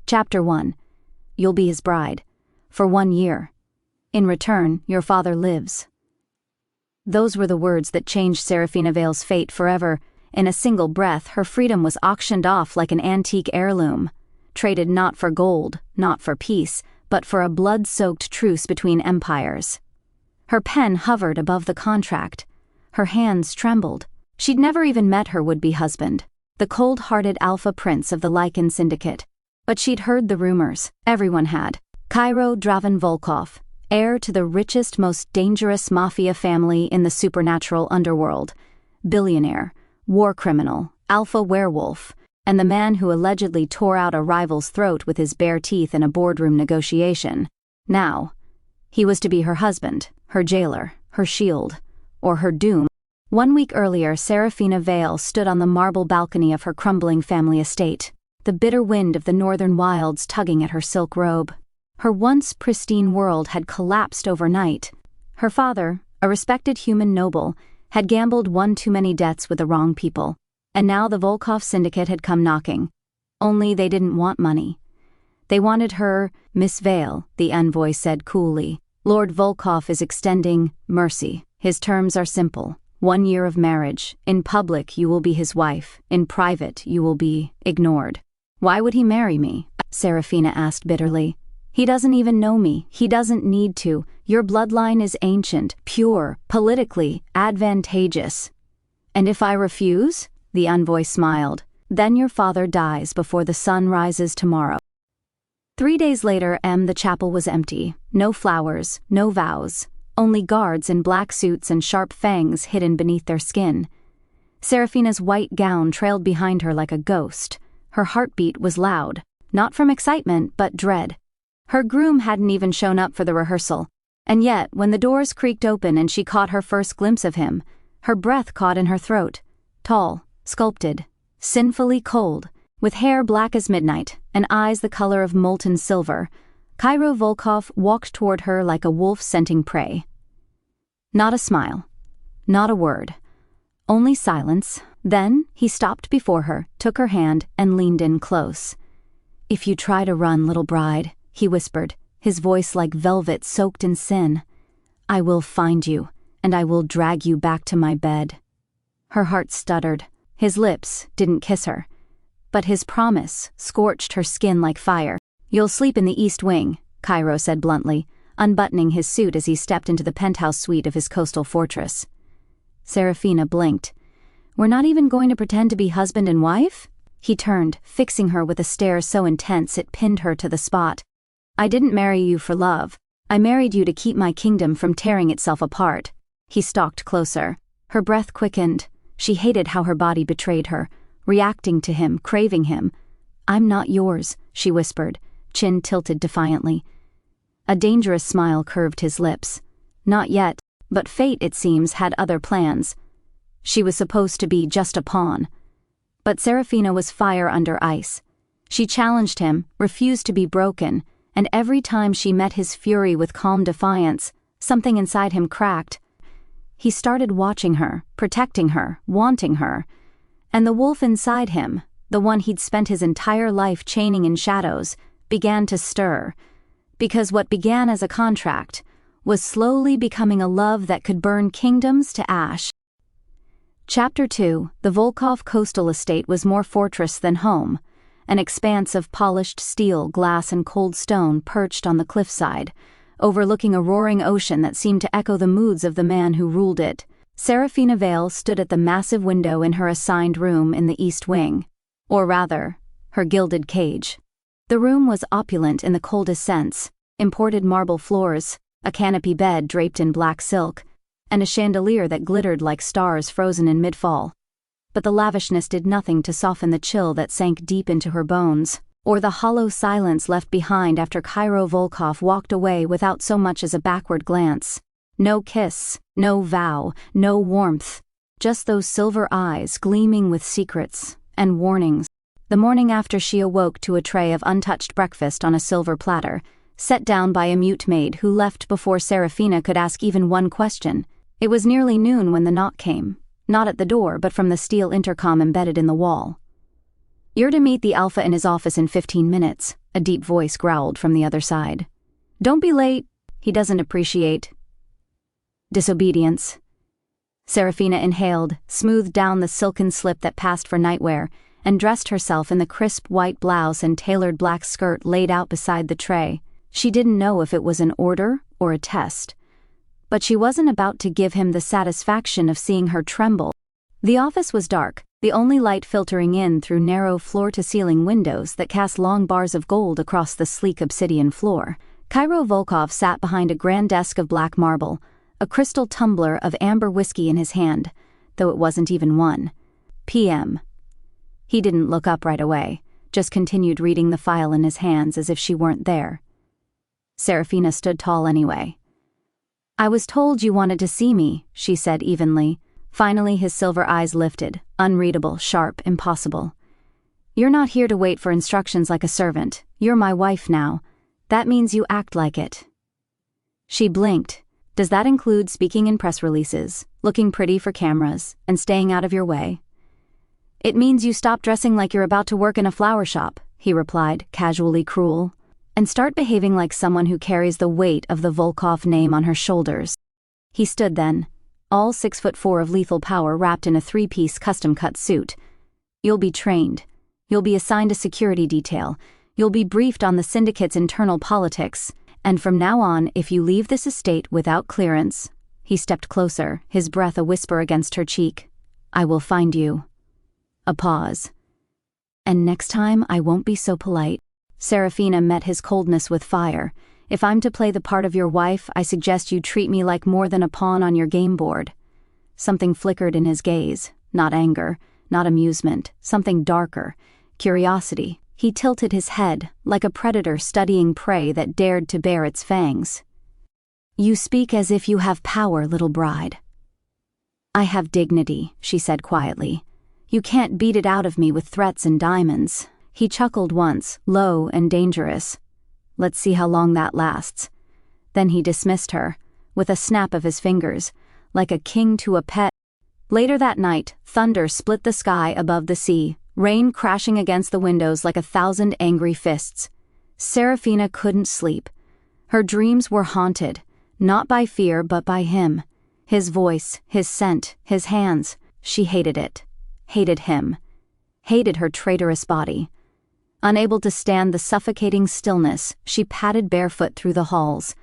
Chapter 1. You'll be his bride. For 1 year. In return, your father lives. Those were the words that changed Seraphina Vale's fate forever. In a single breath, her freedom was auctioned off like an antique heirloom, traded not for gold, not for peace, but for a blood-soaked truce between empires. Her pen hovered above the contract. Her hands trembled. She'd never even met her would-be husband, the cold-hearted alpha prince of the Lycan syndicate. But she'd heard the rumors. Everyone had. Kairo Volkov, heir to the richest, most dangerous MAFIA family in the supernatural underworld. Billionaire, war criminal, alpha werewolf, and the man who allegedly tore out a rival's throat with his bare teeth in a boardroom negotiation. Now, he was to be her husband, her jailer, her shield, or her doom. 1 week earlier, Seraphina Vale stood on the marble balcony of her crumbling family estate, the bitter wind of the northern wilds tugging at her silk robe. Her once pristine world had collapsed overnight. Her father, a respected human noble, had gambled one too many debts with the wrong people, and now the Volkov syndicate had come knocking. Only they didn't want money. They wanted her. Miss Vale, the envoy said coolly. Lord Volkov is extending mercy. His terms are simple. 1 year of marriage. In public, you will be his wife. In private, you will be ignored. Why would he marry me? Seraphina asked bitterly. He doesn't even know me. He doesn't need to. Your bloodline is ancient, pure, politically advantageous. And if I refuse? The envoy smiled. Then your father dies before the sun rises tomorrow. 3 days later, the chapel was empty. No flowers, no vows. Only guards in black suits and sharp fangs hidden beneath their skin. Seraphina's white gown trailed behind her like a ghost. Her heartbeat was loud, not from excitement, but dread. Her groom hadn't even shown up for the rehearsal, and yet, when the doors creaked open and she caught her first glimpse of him, her breath caught in her throat. Tall, sculpted, sinfully cold, with hair black as midnight and eyes the color of molten silver, Kairo Volkov walked toward her like a wolf scenting prey. Not a smile, not a word, only silence. Then he stopped before her, took her hand, and leaned in close. If you try to run, little bride, he whispered, his voice like velvet soaked in sin, I will find you, and I will drag you back to my bed. Her heart stuttered. His lips didn't kiss her, but his promise scorched her skin like fire. You'll sleep in the East Wing, Kairo said bluntly, unbuttoning his suit as he stepped into the penthouse suite of his coastal fortress. Seraphina blinked. We're not even going to pretend to be husband and wife? He turned, fixing her with a stare so intense it pinned her to the spot. I didn't marry you for love. I married you to keep my kingdom from tearing itself apart. He stalked closer. Her breath quickened. She hated how her body betrayed her, reacting to him, craving him. I'm not yours, she whispered, chin tilted defiantly. A dangerous smile curved his lips. Not yet, but fate, it seems, had other plans. She was supposed to be just a pawn. But Seraphina was fire under ice. She challenged him, refused to be broken, and every time she met his fury with calm defiance, something inside him cracked. He started watching her, protecting her, wanting her. And the wolf inside him, the one he'd spent his entire life chaining in shadows, began to stir. Because what began as a contract was slowly becoming a love that could burn kingdoms to ash. Chapter 2. The Volkov coastal estate was more fortress than home, an expanse of polished steel, glass, and cold stone perched on the cliffside, overlooking a roaring ocean that seemed to echo the moods of the man who ruled it. Seraphina Vale stood at the massive window in her assigned room in the East Wing, or rather, her gilded cage. The room was opulent in the coldest sense, imported marble floors, a canopy bed draped in black silk, and a chandelier that glittered like stars frozen in mid-fall. But the lavishness did nothing to soften the chill that sank deep into her bones, or the hollow silence left behind after Kairo Volkov walked away without so much as a backward glance. No kiss, no vow, no warmth, just those silver eyes gleaming with secrets and warnings. The morning after, she awoke to a tray of untouched breakfast on a silver platter, set down by a mute maid who left before Seraphina could ask even one question. It was nearly noon when the knock came, not at the door but from the steel intercom embedded in the wall. "You're to meet the Alpha in his office in 15 minutes, a deep voice growled from the other side. "Don't be late. He doesn't appreciate disobedience." Seraphina inhaled, smoothed down the silken slip that passed for nightwear, and dressed herself in the crisp white blouse and tailored black skirt laid out beside the tray. She didn't know if it was an order or a test, but she wasn't about to give him the satisfaction of seeing her tremble. The office was dark, the only light filtering in through narrow floor-to-ceiling windows that cast long bars of gold across the sleek obsidian floor. Kairo Volkov sat behind a grand desk of black marble, a crystal tumbler of amber whiskey in his hand, though it wasn't even 1 p.m. He didn't look up right away, just continued reading the file in his hands as if she weren't there. Seraphina stood tall anyway. "I was told you wanted to see me," she said evenly. Finally his silver eyes lifted, unreadable, sharp, impossible. "You're not here to wait for instructions like a servant. You're my wife now. That means you act like it." She blinked. "Does that include speaking in press releases, looking pretty for cameras, and staying out of your way?" "It means you stop dressing like you're about to work in a flower shop," he replied, casually cruel, "and start behaving like someone who carries the weight of the Volkov name on her shoulders." He stood then, all 6'4" of lethal power wrapped in a 3-piece custom-cut suit. "You'll be trained. You'll be assigned a security detail. You'll be briefed on the syndicate's internal politics. And from now on, if you leave this estate without clearance," he stepped closer, his breath a whisper against her cheek, "I will find you." A pause. "And next time I won't be so polite." Seraphina met his coldness with fire. "If I'm to play the part of your wife, I suggest you treat me like more than a pawn on your game board." Something flickered in his gaze, not anger, not amusement, something darker, curiosity. He tilted his head, like a predator studying prey that dared to bare its fangs. "You speak as if you have power, little bride." "I have dignity," she said quietly. "You can't beat it out of me with threats and diamonds." He chuckled once, low and dangerous. "Let's see how long that lasts." Then he dismissed her, with a snap of his fingers, like a king to a pet. Later that night, thunder split the sky above the sea, rain crashing against the windows like 1,000 angry fists. Seraphina couldn't sleep. Her dreams were haunted, not by fear but by him. His voice, his scent, his hands. She hated it. Hated him. Hated her traitorous body. Unable to stand the suffocating stillness, she padded barefoot through the halls.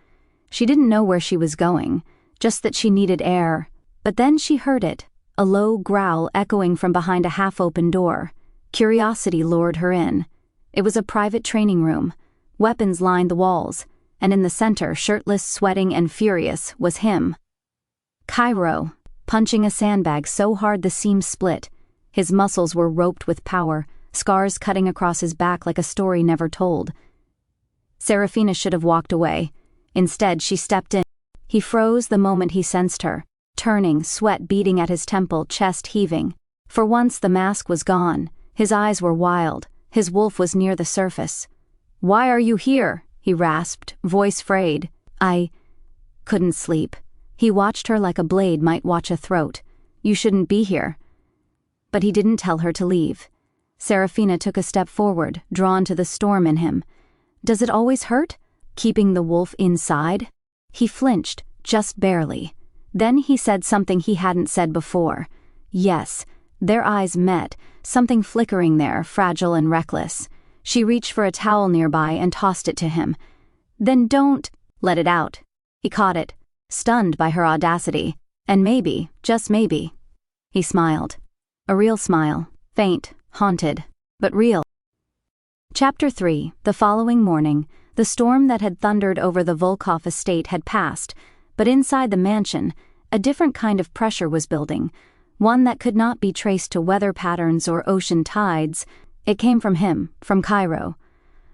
She didn't know where she was going, just that she needed air. But then she heard it, a low growl echoing from behind a half-open door. Curiosity lured her in. It was a private training room. Weapons lined the walls, and in the center, shirtless, sweating, and furious, was him. Kairo, punching a sandbag so hard the seam split. His muscles were roped with power, scars cutting across his back like a story never told. Seraphina should have walked away. Instead, she stepped in. He froze the moment he sensed her, turning, sweat beading at his temple, chest heaving. For once the mask was gone. His eyes were wild. His wolf was near the surface. "Why are you here?" he rasped, voice frayed. "I couldn't sleep." He watched her like a blade might watch a throat. "You shouldn't be here." But he didn't tell her to leave. Seraphina took a step forward, drawn to the storm in him. Does it always hurt, keeping the wolf inside? He flinched, just barely. Then he said something he hadn't said before. Yes, their eyes met, something flickering there, fragile and reckless. She reached for a towel nearby and tossed it to him. "Then don't let it out." He caught it, stunned by her audacity. "And maybe, just maybe." He smiled. A real smile, faint, haunted, but real. Chapter 3. The following morning, the storm that had thundered over the Volkov estate had passed, but inside the mansion, a different kind of pressure was building, one that could not be traced to weather patterns or ocean tides. It came from him, from Kairo.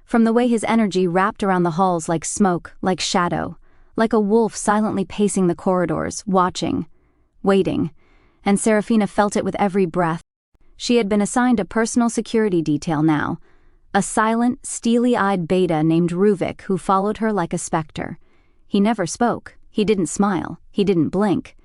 From the way his energy wrapped around the halls like smoke, like shadow, like a wolf silently pacing the corridors, watching, waiting, and Seraphina felt it with every breath. She had been assigned a personal security detail now, a silent, steely-eyed beta named Ruvik who followed her like a specter. He never spoke, he didn't smile, he didn't blink.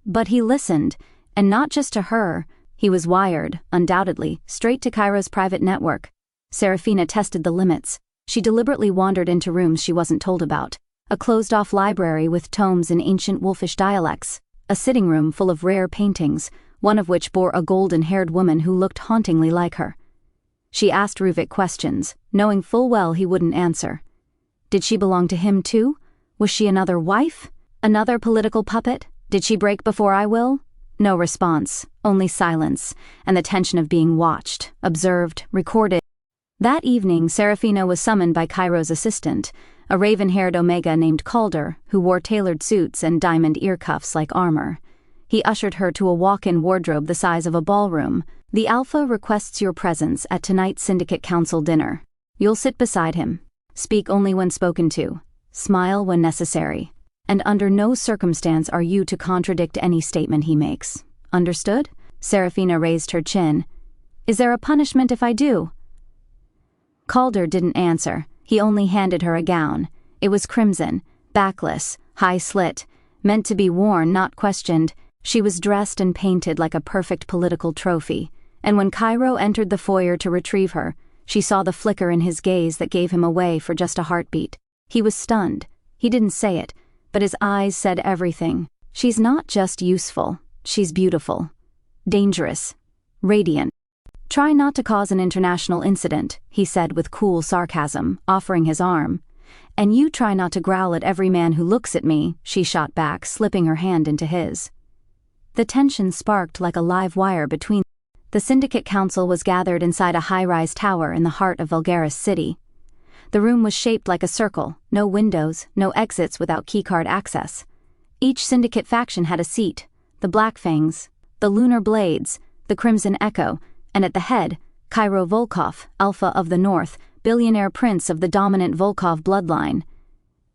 But he listened, and not just to her, He was wired, undoubtedly, straight to Kairo's private network. Seraphina tested the limits. She deliberately wandered into rooms she wasn't told about. A closed-off library with tomes in ancient wolfish dialects. A sitting room full of rare paintings, one of which bore a golden-haired woman who looked hauntingly like her. She asked Ruvik questions, knowing full well he wouldn't answer. Did she belong to him too? Was she another wife? Another political puppet? Did she break before I will? No response, only silence, and the tension of being watched, observed, recorded. That evening, Seraphina was summoned by Kairo's assistant, a raven-haired Omega named Calder, who wore tailored suits and diamond ear cuffs like armor. He ushered her to a walk-in wardrobe the size of a ballroom. The Alpha requests your presence at tonight's Syndicate Council dinner. You'll sit beside him. Speak only when spoken to. Smile when necessary. And under no circumstance are you to contradict any statement he makes. Understood? Seraphina raised her chin. Is there a punishment if I do? Calder didn't answer. He only handed her a gown. It was crimson, backless, high-slit, meant to be worn, not questioned. She was dressed and painted like a perfect political trophy, and when Kairo entered the foyer to retrieve her, she saw the flicker in his gaze that gave him away for just a heartbeat. He was stunned. He didn't say it, but his eyes said everything. She's not just useful, she's beautiful. Dangerous. Radiant. Try not to cause an international incident, he said with cool sarcasm, offering his arm. And you try not to growl at every man who looks at me, she shot back, slipping her hand into his. The tension sparked like a live wire between them. The Syndicate Council was gathered inside a high-rise tower in the heart of Vulgaris City. The room was shaped like a circle, no windows, no exits without keycard access. Each Syndicate faction had a seat, the Black Fangs, the Lunar Blades, the Crimson Echo, and at the head, Kairo Volkov, Alpha of the North, Billionaire prince of the dominant Volkov bloodline.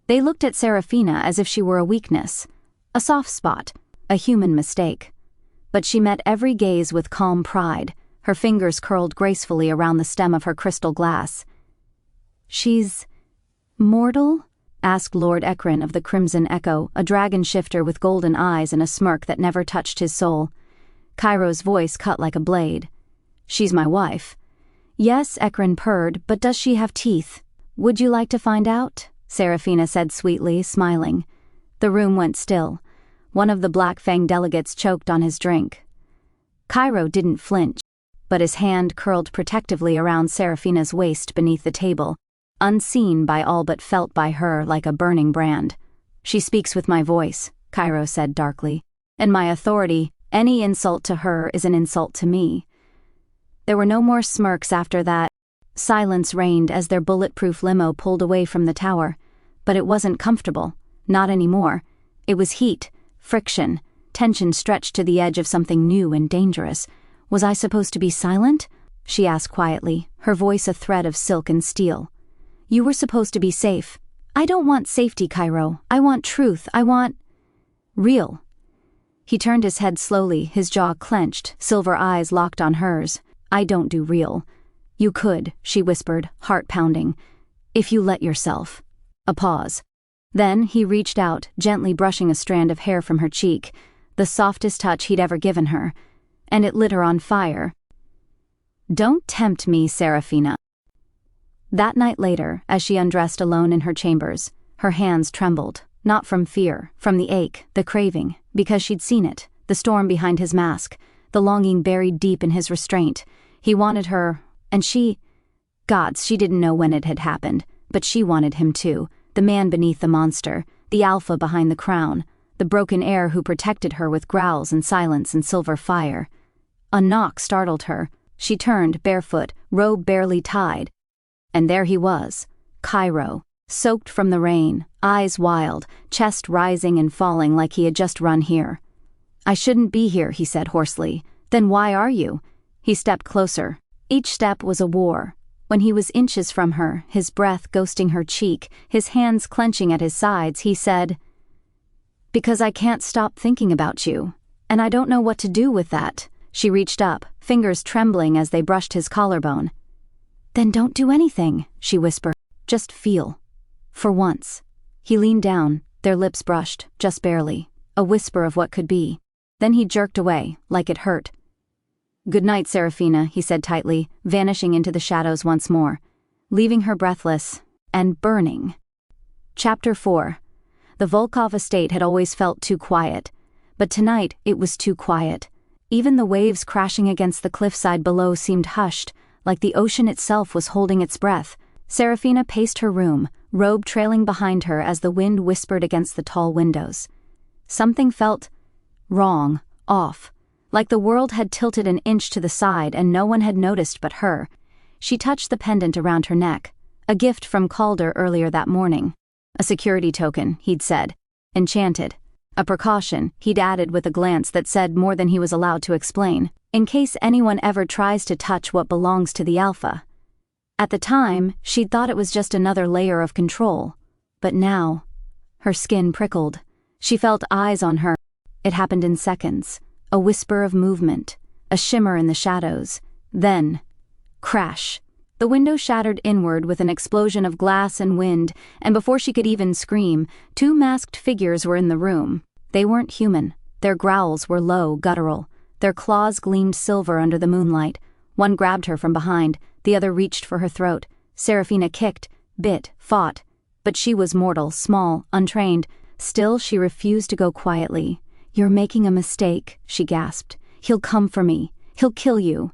They looked at Seraphina as if she were a weakness, a soft spot, a human mistake. But she met every gaze with calm pride, her fingers curled gracefully around the stem of her crystal glass. She's mortal? Asked Lord Ekron of the Crimson Echo, a dragon shifter with golden eyes and a smirk that never touched his soul. Kairo's voice cut like a blade. She's my wife. Yes, Ekron purred, but does she have teeth? Would you like to find out? Seraphina said sweetly, smiling. The room went still. One of the Black Fang delegates choked on his drink. Kairo didn't flinch, but his hand curled protectively around Seraphina's waist beneath the table, unseen by all but felt by her like a burning brand. She speaks with my voice, Kairo said darkly, and my authority. Any insult to her is an insult to me. There were no more smirks after that. Silence reigned as their bulletproof limo pulled away from the tower, but it wasn't comfortable, not anymore. It was heat, friction, tension stretched to the edge of something new and dangerous. Was I supposed to be silent? She asked quietly, her voice a thread of silk and steel. You were supposed to be safe. I don't want safety, Kairo. I want truth. I want real. He turned his head slowly, his jaw clenched, silver eyes locked on hers. I don't do real. You could, she whispered, heart pounding. If you let yourself. A pause. Then he reached out, gently brushing a strand of hair from her cheek, the softest touch he'd ever given her, and it lit her on fire. Don't tempt me, Seraphina. That night later, as she undressed alone in her chambers, her hands trembled, not from fear, from the ache, the craving, because she'd seen it, the storm behind his mask, the longing buried deep in his restraint. He wanted her, and she... Gods, she didn't know when it had happened, but she wanted him too, the man beneath the monster, the Alpha behind the crown, the broken heir who protected her with growls and silence and silver fire. A knock startled her. She turned, barefoot, robe barely tied. And there he was, Kairo, soaked from the rain, eyes wild, chest rising and falling like he had just run here. I shouldn't be here, he said hoarsely. Then why are you? He stepped closer. Each step was a war. When he was inches from her, his breath ghosting her cheek, his hands clenching at his sides, he said, Because I can't stop thinking about you, and I don't know what to do with that. She reached up, fingers trembling as they brushed his collarbone. Then don't do anything, she whispered. Just feel. For once. He leaned down, their lips brushed, just barely, a whisper of what could be. Then he jerked away, like it hurt. "Good night, Seraphina," he said tightly, vanishing into the shadows once more, leaving her breathless and burning. Chapter 4. The Volkov estate had always felt too quiet, but tonight it was too quiet. Even the waves crashing against the cliffside below seemed hushed, like the ocean itself was holding its breath. Seraphina paced her room, robe trailing behind her as the wind whispered against the tall windows. Something felt wrong, off, like the world had tilted an inch to the side and no one had noticed but her. She touched the pendant around her neck, a gift from Calder earlier that morning. A security token, he'd said. Enchanted. A precaution, he'd added with a glance that said more than he was allowed to explain, in case anyone ever tries to touch what belongs to the Alpha. At the time, she'd thought it was just another layer of control. But now, her skin prickled. She felt eyes on her. It happened in seconds. A whisper of movement, a shimmer in the shadows. Then, crash. The window shattered inward with an explosion of glass and wind, and before she could even scream, two masked figures were in the room. They weren't human. Their growls were low, guttural. Their claws gleamed silver under the moonlight. One grabbed her from behind, the other reached for her throat. Seraphina kicked, bit, fought. But she was mortal, small, untrained. Still, she refused to go quietly. "You're making a mistake," she gasped. "He'll come for me. He'll kill you."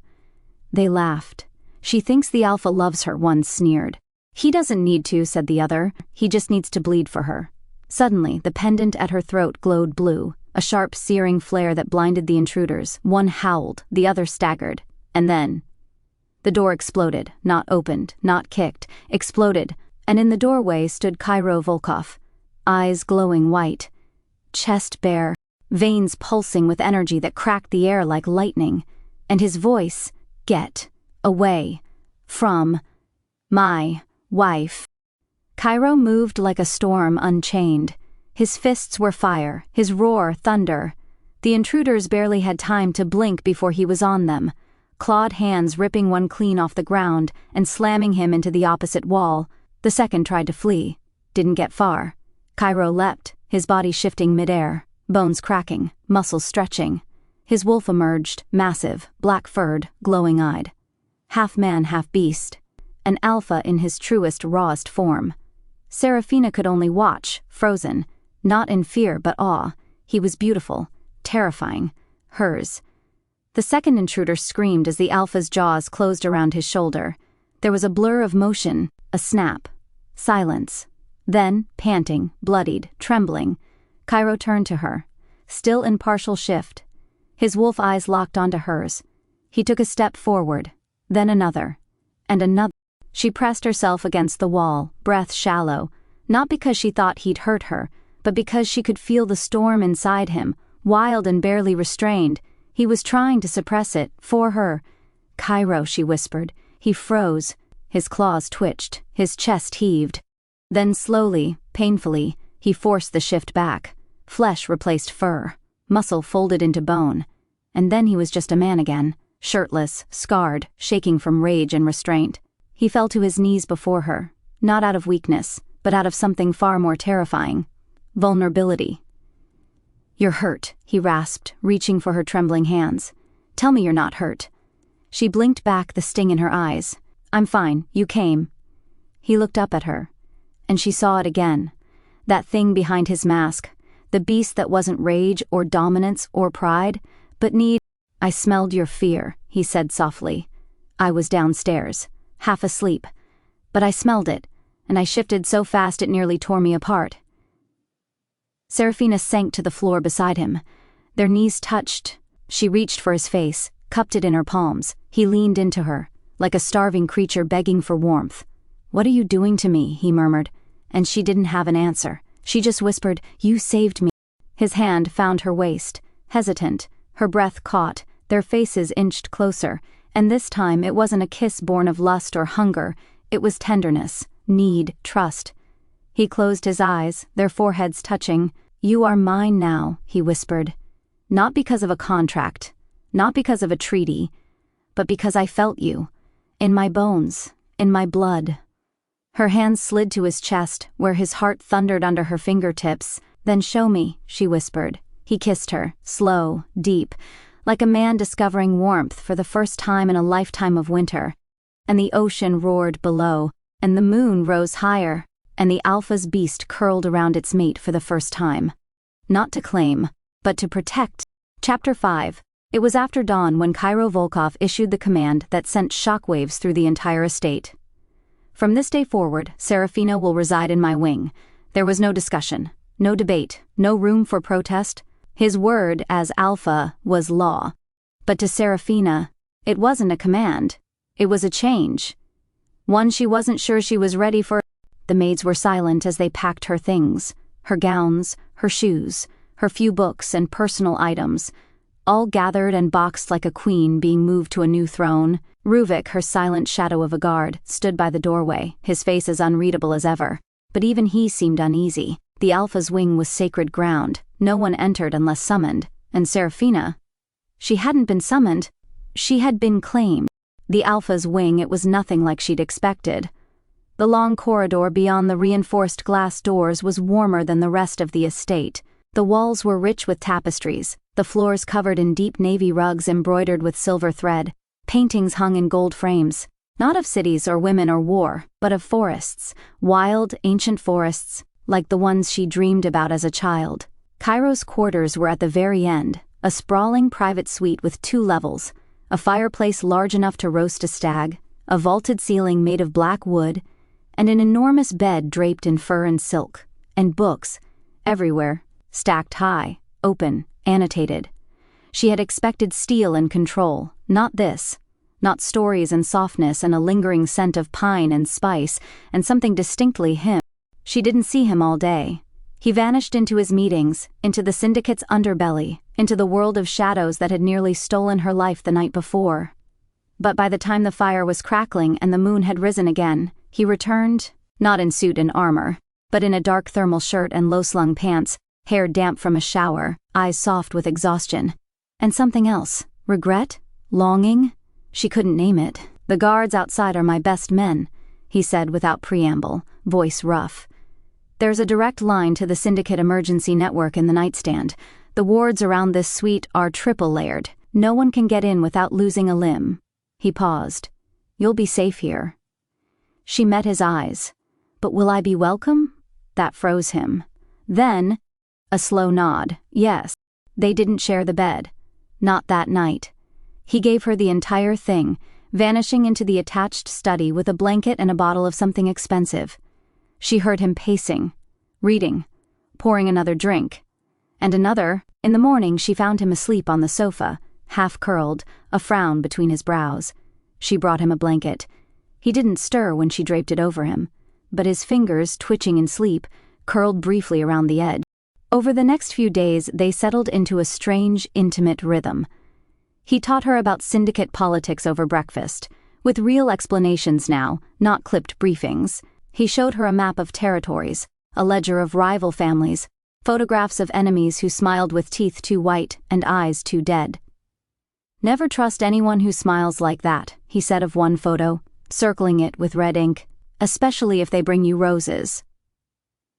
They laughed. "She thinks the Alpha loves her," one sneered. "He doesn't need to," said the other. "He just needs to bleed for her." Suddenly, the pendant at her throat glowed blue, a sharp, searing flare that blinded the intruders. One howled, the other staggered. And then the door exploded, not opened, not kicked, exploded, and in the doorway stood Kairo Volkov, eyes glowing white, chest bare, veins pulsing with energy that cracked the air like lightning, and his voice, "Get away from my wife." Kairo moved like a storm unchained. His fists were fire, his roar thunder. The intruders barely had time to blink before he was on them, clawed hands ripping one clean off the ground and slamming him into the opposite wall. The second tried to flee. Didn't get far. Kairo leapt, his body shifting midair, bones cracking, muscles stretching. His wolf emerged, massive, black-furred, glowing-eyed. Half man, half beast. An alpha in his truest, rawest form. Seraphina could only watch, frozen, not in fear but awe. He was beautiful, terrifying, hers. The second intruder screamed as the alpha's jaws closed around his shoulder. There was a blur of motion, a snap, silence. Then, panting, bloodied, trembling, Kairo turned to her, still in partial shift. His wolf eyes locked onto hers. He took a step forward, then another, and another. She pressed herself against the wall, breath shallow, not because she thought he'd hurt her, but because she could feel the storm inside him, wild and barely restrained. He was trying to suppress it, for her. "Kairo," she whispered. He froze. His claws twitched, his chest heaved. Then slowly, painfully, he forced the shift back. Flesh replaced fur, muscle folded into bone. And then he was just a man again, shirtless, scarred, shaking from rage and restraint. He fell to his knees before her, not out of weakness, but out of something far more terrifying. Vulnerability. "You're hurt," he rasped, reaching for her trembling hands. "Tell me you're not hurt." She blinked back, the sting in her eyes. "I'm fine, you came." He looked up at her, and she saw it again. That thing behind his mask, the beast that wasn't rage or dominance or pride, but need. "I smelled your fear," he said softly. "I was downstairs, half asleep, but I smelled it, and I shifted so fast it nearly tore me apart." Seraphina sank to the floor beside him. Their knees touched. She reached for his face, cupped it in her palms. He leaned into her, like a starving creature begging for warmth. "What are you doing to me?" he murmured, and she didn't have an answer. She just whispered, "You saved me." His hand found her waist, hesitant, her breath caught, their faces inched closer, and this time it wasn't a kiss born of lust or hunger, it was tenderness, need, trust. He closed his eyes, their foreheads touching. "You are mine now," he whispered. "Not because of a contract, not because of a treaty, but because I felt you, in my bones, in my blood." Her hands slid to his chest, where his heart thundered under her fingertips. "Then show me," she whispered. He kissed her, slow, deep, like a man discovering warmth for the first time in a lifetime of winter. And the ocean roared below, and the moon rose higher, and the alpha's beast curled around its mate for the first time. Not to claim, but to protect. Chapter 5. It was after dawn when Kairo Volkov issued the command that sent shockwaves through the entire estate. From this day forward, Seraphina will reside in my wing. There was no discussion, no debate, no room for protest. His word, as Alpha, was law. But to Seraphina, it wasn't a command. It was a change. One she wasn't sure she was ready for. The maids were silent as they packed her things, her gowns, her shoes, her few books and personal items, all gathered and boxed like a queen being moved to a new throne. Ruvik, her silent shadow of a guard, stood by the doorway, his face as unreadable as ever. But even he seemed uneasy. The Alpha's wing was sacred ground. No one entered unless summoned. And Seraphina? She hadn't been summoned. She had been claimed. The Alpha's wing, it was nothing like she'd expected. The long corridor beyond the reinforced glass doors was warmer than the rest of the estate. The walls were rich with tapestries, the floors covered in deep navy rugs embroidered with silver thread, paintings hung in gold frames, not of cities or women or war, but of forests, wild, ancient forests, like the ones she dreamed about as a child. Kairo's quarters were at the very end, a sprawling private suite with 2 levels, a fireplace large enough to roast a stag, a vaulted ceiling made of black wood, and an enormous bed draped in fur and silk, and books, everywhere, stacked high, open, annotated. She had expected steel and control, not this. Not stories and softness and a lingering scent of pine and spice and something distinctly him. She didn't see him all day. He vanished into his meetings, into the syndicate's underbelly, into the world of shadows that had nearly stolen her life the night before. But by the time the fire was crackling and the moon had risen again, he returned, not in suit and armor, but in a dark thermal shirt and low-slung pants, hair damp from a shower, eyes soft with exhaustion. And something else. Regret? Longing? She couldn't name it. "The guards outside are my best men," he said without preamble, voice rough. "There's a direct line to the syndicate emergency network in the nightstand. The wards around this suite are triple layered. No one can get in without losing a limb." He paused. "You'll be safe here." She met his eyes. "But will I be welcome?" That froze him. Then, a slow nod. Yes. They didn't share the bed. Not that night. He gave her the entire thing, vanishing into the attached study with a blanket and a bottle of something expensive. She heard him pacing, reading, pouring another drink. And another. In the morning she found him asleep on the sofa, half curled, a frown between his brows. She brought him a blanket. He didn't stir when she draped it over him, but his fingers, twitching in sleep, curled briefly around the edge. Over the next few days they settled into a strange, intimate rhythm. He taught her about syndicate politics over breakfast, with real explanations now, not clipped briefings. He showed her a map of territories, a ledger of rival families, photographs of enemies who smiled with teeth too white and eyes too dead. "Never trust anyone who smiles like that," he said of one photo, circling it with red ink, "especially if they bring you roses."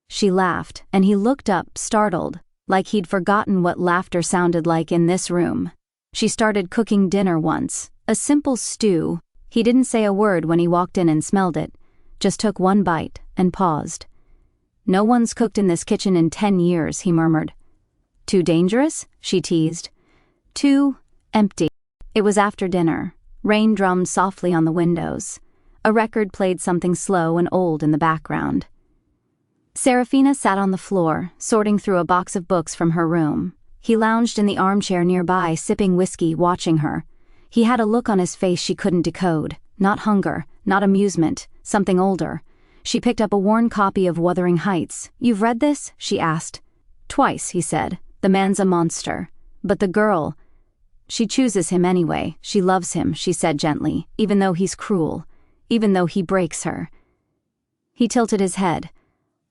She laughed, and he looked up, startled, like he'd forgotten what laughter sounded like in this room. She started cooking dinner once, a simple stew. He didn't say a word when he walked in and smelled it, just took one bite and paused. "No one's cooked in this kitchen in 10 years, he murmured. "Too dangerous?" she teased. "Too empty." It was after dinner. Rain drummed softly on the windows. A record played something slow and old in the background. Seraphina sat on the floor, sorting through a box of books from her room. He lounged in the armchair nearby, sipping whiskey, watching her. He had a look on his face she couldn't decode. Not hunger, not amusement, something older. She picked up a worn copy of Wuthering Heights. "You've read this?" she asked. "Twice," he said. "The man's a monster. But the girl, she chooses him anyway. She loves him," she said gently, "even though he's cruel, even though he breaks her." He tilted his head.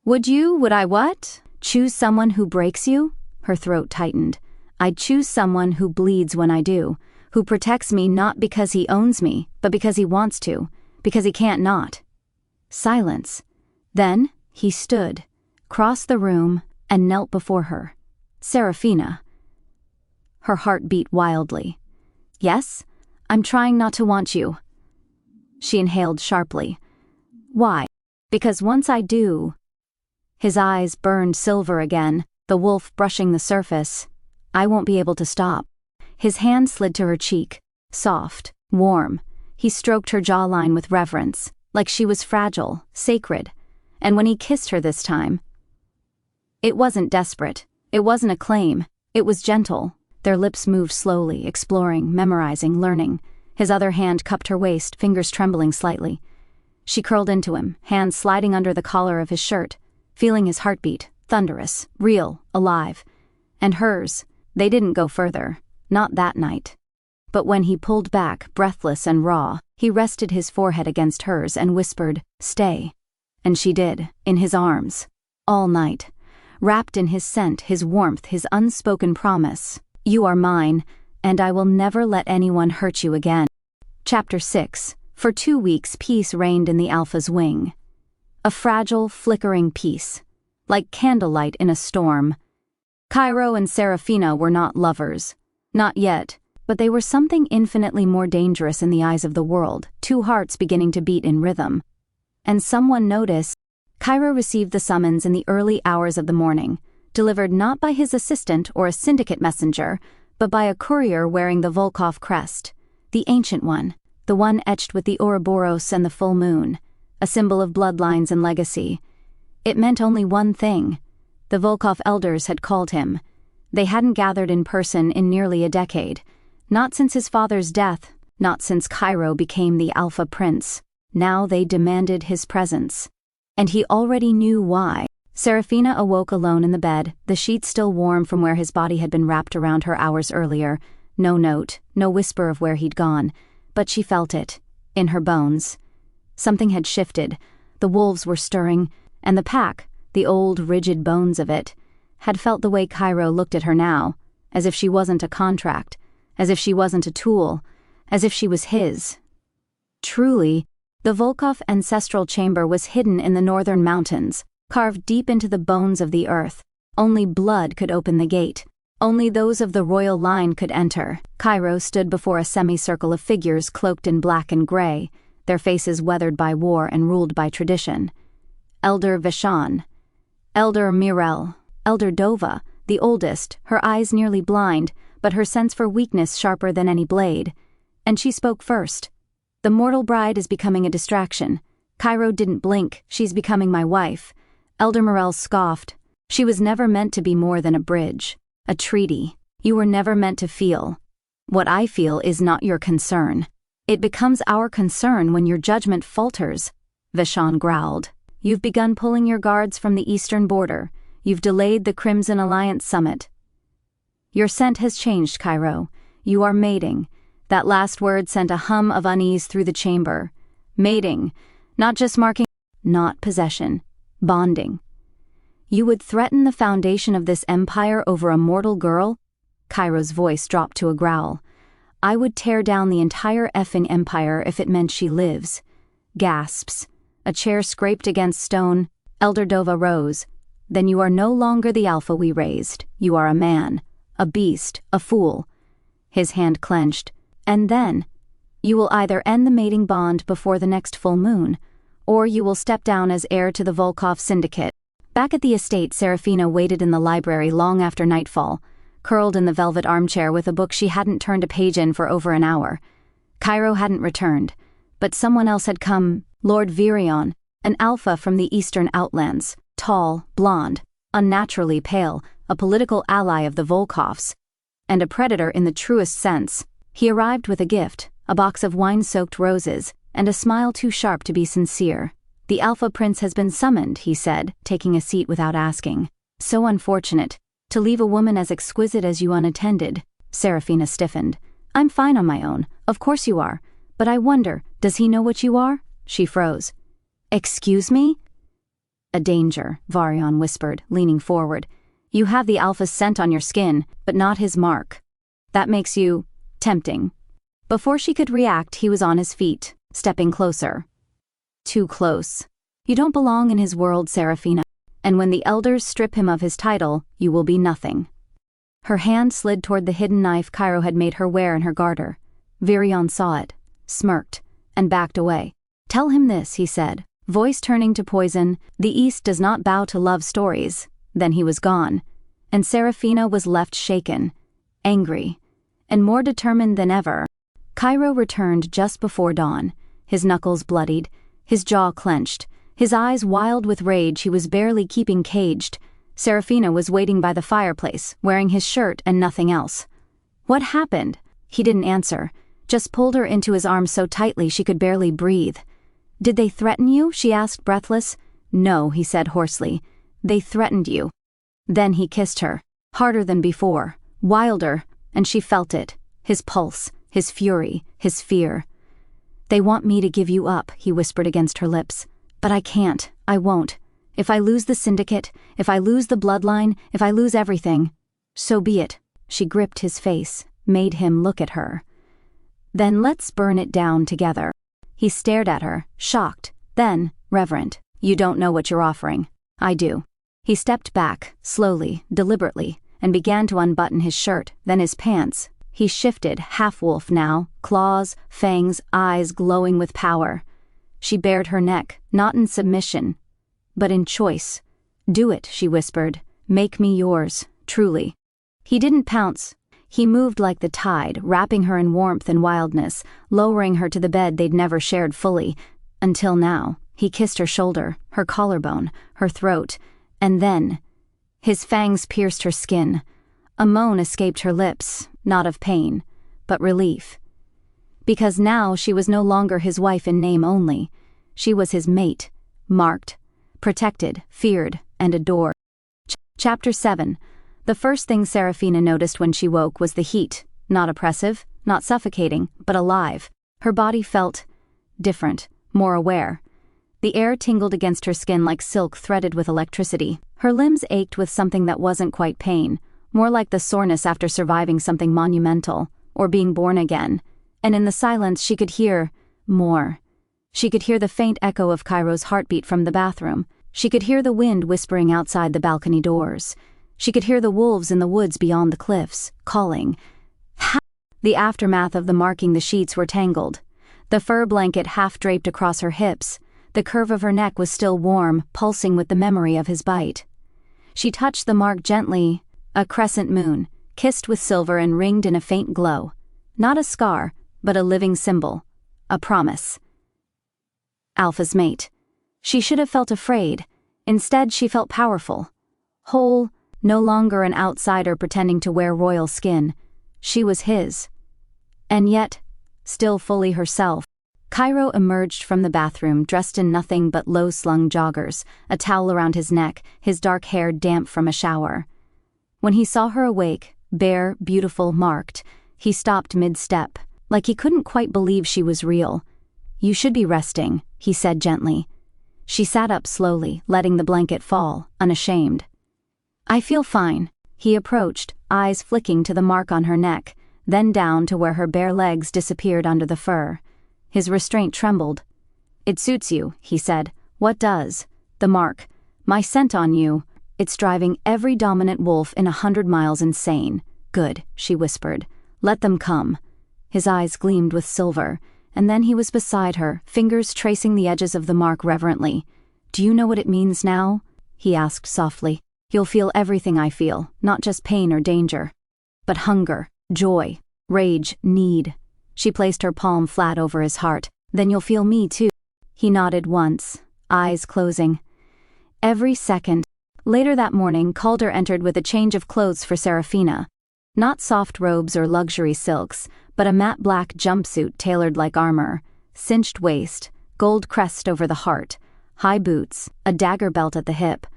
Would I what? Choose someone who breaks you?" Her throat tightened. "I'd choose someone who bleeds when I do, who protects me not because he owns me, but because he wants to, because he can't not." Silence. Then he stood, crossed the room, and knelt before her. "Seraphina." Her heart beat wildly. Yes? I'm trying not to want you. She inhaled sharply. Why? Because once I do... His eyes burned silver again, the wolf brushing the surface. I won't be able to stop. His hand slid to her cheek, soft, warm. He stroked her jawline with reverence, like she was fragile, sacred. And when he kissed her this time... It wasn't desperate. It wasn't a claim. It was gentle. Their lips moved slowly, exploring, memorizing, learning. His other hand cupped her waist, fingers trembling slightly. She curled into him, hands sliding under the collar of his shirt, feeling his heartbeat, thunderous, real, alive. And hers, they didn't go further, not that night. But when he pulled back, breathless and raw, he rested his forehead against hers and whispered, "Stay." And she did, in his arms, all night, wrapped in his scent, his warmth, his unspoken promise. You are mine, and I will never let anyone hurt you again. Chapter 6. For 2 weeks, peace reigned in the Alpha's wing. A fragile, flickering peace, like candlelight in a storm. Kairo and Seraphina were not lovers. Not yet, but they were something infinitely more dangerous in the eyes of the world, 2 hearts beginning to beat in rhythm. And someone noticed. Kairo received the summons in the early hours of the morning, delivered not by his assistant or a syndicate messenger, but by a courier wearing the Volkov crest, the ancient one, the one etched with the Ouroboros and the full moon, a symbol of bloodlines and legacy. It meant only one thing. The Volkov elders had called him. They hadn't gathered in person in nearly a decade, not since his father's death, not since Kairo became the Alpha Prince. Now they demanded his presence. And he already knew why. Seraphina awoke alone in the bed, the sheets still warm from where his body had been wrapped around her hours earlier. No note, no whisper of where he'd gone, but she felt it, in her bones. Something had shifted, the wolves were stirring, and the pack, the old rigid bones of it, had felt the way Kairo looked at her now, as if she wasn't a contract, as if she wasn't a tool, as if she was his. Truly, the Volkov ancestral chamber was hidden in the northern mountains, carved deep into the bones of the earth. Only blood could open the gate. Only those of the royal line could enter. Kairo stood before a semicircle of figures cloaked in black and gray, their faces weathered by war and ruled by tradition. Elder Vishon, Elder Mirel, Elder Dova, the oldest, her eyes nearly blind, but her sense for weakness sharper than any blade. And she spoke first. The mortal bride is becoming a distraction. Kairo didn't blink. She's becoming my wife. Elder Morel scoffed. She was never meant to be more than a bridge, a treaty. You were never meant to feel. What I feel is not your concern. It becomes our concern when your judgment falters, Vishon growled. You've begun pulling your guards from the eastern border. You've delayed the Crimson Alliance summit. Your scent has changed, Kairo. You are mating. That last word sent a hum of unease through the chamber. Mating, not just marking, not possession. Bonding. You would threaten the foundation of this empire over a mortal girl? Kairo's voice dropped to a growl. I would tear down the entire effing empire if it meant she lives. Gasps. A chair scraped against stone. Elder Dova rose. Then you are no longer the Alpha we raised. You are a man. A beast. A fool. His hand clenched. And then, you will either end the mating bond before the next full moon, or you will step down as heir to the Volkov syndicate. Back at the estate, Seraphina waited in the library long after nightfall, curled in the velvet armchair with a book she hadn't turned a page in for over an hour. Kairo hadn't returned, but someone else had come, Lord Virion, an alpha from the eastern outlands, tall, blonde, unnaturally pale, a political ally of the Volkovs, and a predator in the truest sense. He arrived with a gift, a box of wine-soaked roses, and a smile too sharp to be sincere. The Alpha Prince has been summoned, he said, taking a seat without asking. So unfortunate. To leave a woman as exquisite as you unattended. Seraphina stiffened. I'm fine on my own. Of course you are. But I wonder, does he know what you are? She froze. Excuse me? A danger, Varian whispered, leaning forward. You have the Alpha's scent on your skin, but not his mark. That makes you tempting. Before she could react, he was on his feet, stepping closer. Too close. You don't belong in his world, Seraphina, and when the elders strip him of his title, you will be nothing. Her hand slid toward the hidden knife Kairo had made her wear in her garter. Virion saw it, smirked, and backed away. "Tell him this," he said, voice turning to poison. "The East does not bow to love stories." Then he was gone, and Seraphina was left shaken, angry, and more determined than ever. Kairo returned just before dawn, his knuckles bloodied, his jaw clenched, his eyes wild with rage he was barely keeping caged. Seraphina was waiting by the fireplace, wearing his shirt and nothing else. "What happened?" He didn't answer, just pulled her into his arms so tightly she could barely breathe. "Did they threaten you?" she asked, breathless. "No," he said hoarsely. "They threatened you." Then he kissed her, harder than before, wilder, and she felt it, his pulse, his fury, his fear. "They want me to give you up," he whispered against her lips. "But I can't, I won't. If I lose the syndicate, if I lose the bloodline, if I lose everything, so be it." She gripped his face, made him look at her. "Then let's burn it down together." He stared at her, shocked, then reverent. "You don't know what you're offering." "I do." He stepped back, slowly, deliberately, and began to unbutton his shirt, then his pants. He shifted, half-wolf now, claws, fangs, eyes glowing with power. She bared her neck, not in submission, but in choice. "Do it," she whispered. "Make me yours, truly." He didn't pounce. He moved like the tide, wrapping her in warmth and wildness, lowering her to the bed they'd never shared fully. Until now, he kissed her shoulder, her collarbone, her throat, and then his fangs pierced her skin. A moan escaped her lips, not of pain, but relief. Because now she was no longer his wife in name only. She was his mate, marked, protected, feared, and adored. Chapter 7. The first thing Seraphina noticed when she woke was the heat, not oppressive, not suffocating, but alive. Her body felt different, more aware. The air tingled against her skin like silk threaded with electricity. Her limbs ached with something that wasn't quite pain, more like the soreness after surviving something monumental, or being born again. And in the silence she could hear more. She could hear the faint echo of Kairo's heartbeat from the bathroom. She could hear the wind whispering outside the balcony doors. She could hear the wolves in the woods beyond the cliffs, calling. The aftermath of the marking the sheets were tangled. The fur blanket half draped across her hips. The curve of her neck was still warm, pulsing with the memory of his bite. She touched the mark gently, a crescent moon, kissed with silver and ringed in a faint glow. Not a scar, but a living symbol. A promise. Alpha's mate. She should have felt afraid. Instead, she felt powerful. Whole, no longer an outsider pretending to wear royal skin. She was his. And yet, still fully herself. Kairo emerged from the bathroom dressed in nothing but low-slung joggers, a towel around his neck, his dark hair damp from a shower. When he saw her awake, bare, beautiful, marked, he stopped mid-step, like he couldn't quite believe she was real. "You should be resting," he said gently. She sat up slowly, letting the blanket fall, unashamed. "I feel fine." He approached, eyes flicking to the mark on her neck, then down to where her bare legs disappeared under the fur. His restraint trembled. "It suits you," he said. "What does?" "The mark. My scent on you. It's driving every dominant wolf in 100 miles insane." "Good," she whispered. "Let them come." His eyes gleamed with silver, and then he was beside her, fingers tracing the edges of the mark reverently. "Do you know what it means now?" he asked softly. "You'll feel everything I feel, not just pain or danger, but hunger, joy, rage, need." She placed her palm flat over his heart. "Then you'll feel me too." He nodded once, eyes closing. Every second. Later that morning, Calder entered with a change of clothes for Seraphina. Not soft robes or luxury silks, but a matte black jumpsuit tailored like armor, cinched waist, gold crest over the heart, high boots, a dagger belt at the hip.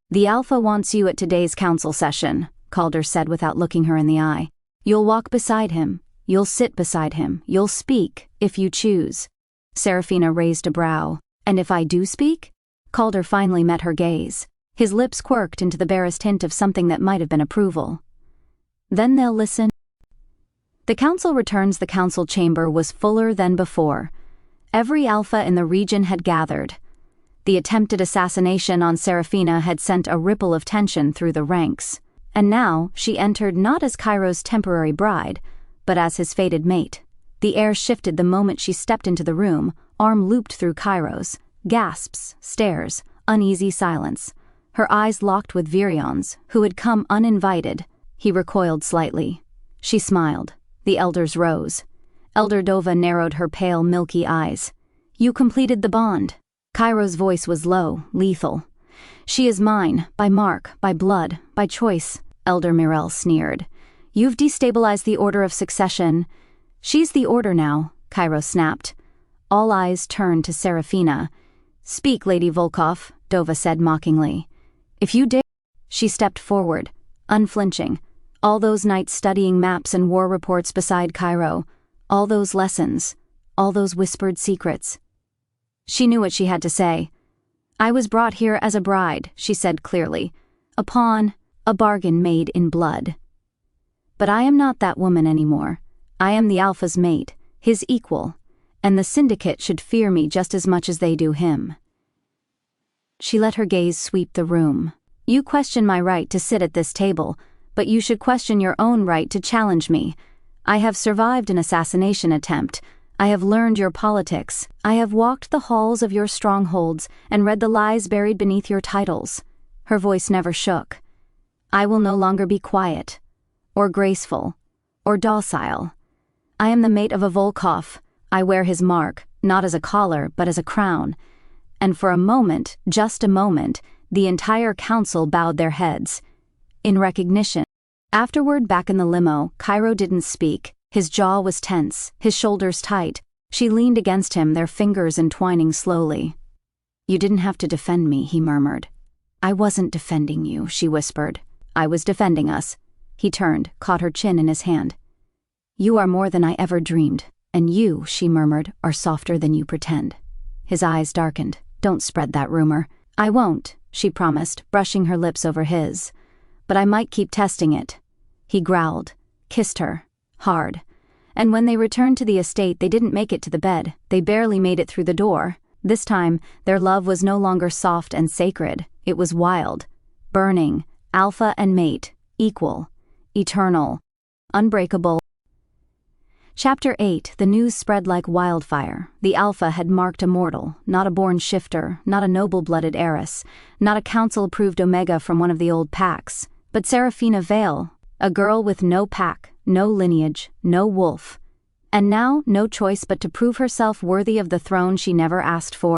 "The Alpha wants you at today's council session," Calder said without looking her in the eye. "You'll walk beside him. You'll sit beside him. You'll speak, if you choose." Seraphina raised a brow. "And if I do speak?" Calder finally met her gaze. His lips quirked into the barest hint of something that might have been approval. "Then they'll listen." The council returns. The council chamber was fuller than before. Every Alpha in the region had gathered. The attempted assassination on Seraphina had sent a ripple of tension through the ranks. And now she entered not as Kairo's temporary bride, but as his fated mate. The air shifted the moment she stepped into the room, arm looped through Kairo's. Gasps, stares, uneasy silence. Her eyes locked with Virion's, who had come uninvited. He recoiled slightly. She smiled. The elders rose. Elder Dova narrowed her pale, milky eyes. "You completed the bond." Kairo's voice was low, lethal. "She is mine, by mark, by blood, by choice," Elder Mirel sneered. "You've destabilized the order of succession." "She's the order now," Kairo snapped. All eyes turned to Seraphina. "Speak, Lady Volkov," Dova said mockingly. "If you dare." She stepped forward, unflinching. All those nights studying maps and war reports beside Kairo, all those lessons, all those whispered secrets. She knew what she had to say. "I was brought here as a bride," she said clearly. "A pawn, a bargain made in blood. But I am not that woman anymore. I am the Alpha's mate, his equal, and the syndicate should fear me just as much as they do him." She let her gaze sweep the room. "You question my right to sit at this table, but you should question your own right to challenge me. I have survived an assassination attempt. I have learned your politics. I have walked the halls of your strongholds and read the lies buried beneath your titles." Her voice never shook. "I will no longer be quiet, or graceful, or docile. I am the mate of a Volkov. I wear his mark, not as a collar, but as a crown." And for a moment, just a moment, the entire council bowed their heads. In recognition. Afterward, back in the limo, Kairo didn't speak. His jaw was tense, his shoulders tight. She leaned against him, their fingers entwining slowly. "You didn't have to defend me," he murmured. "I wasn't defending you," she whispered. "I was defending us." He turned, caught her chin in his hand. "You are more than I ever dreamed, and you," she murmured, "are softer than you pretend." His eyes darkened. "Don't spread that rumor." "I won't," she promised, brushing her lips over his. "But I might keep testing it." He growled, kissed her, hard. And when they returned to the estate, they didn't make it to the bed. They barely made it through the door. This time, their love was no longer soft and sacred. It was wild, burning, alpha and mate, equal, eternal, unbreakable. Chapter 8. The news spread like wildfire. The Alpha had marked a mortal, not a born shifter, not a noble-blooded heiress, not a council-approved Omega from one of the old packs, but Seraphina Vale, a girl with no pack, no lineage, no wolf. And now, no choice but to prove herself worthy of the throne she never asked for.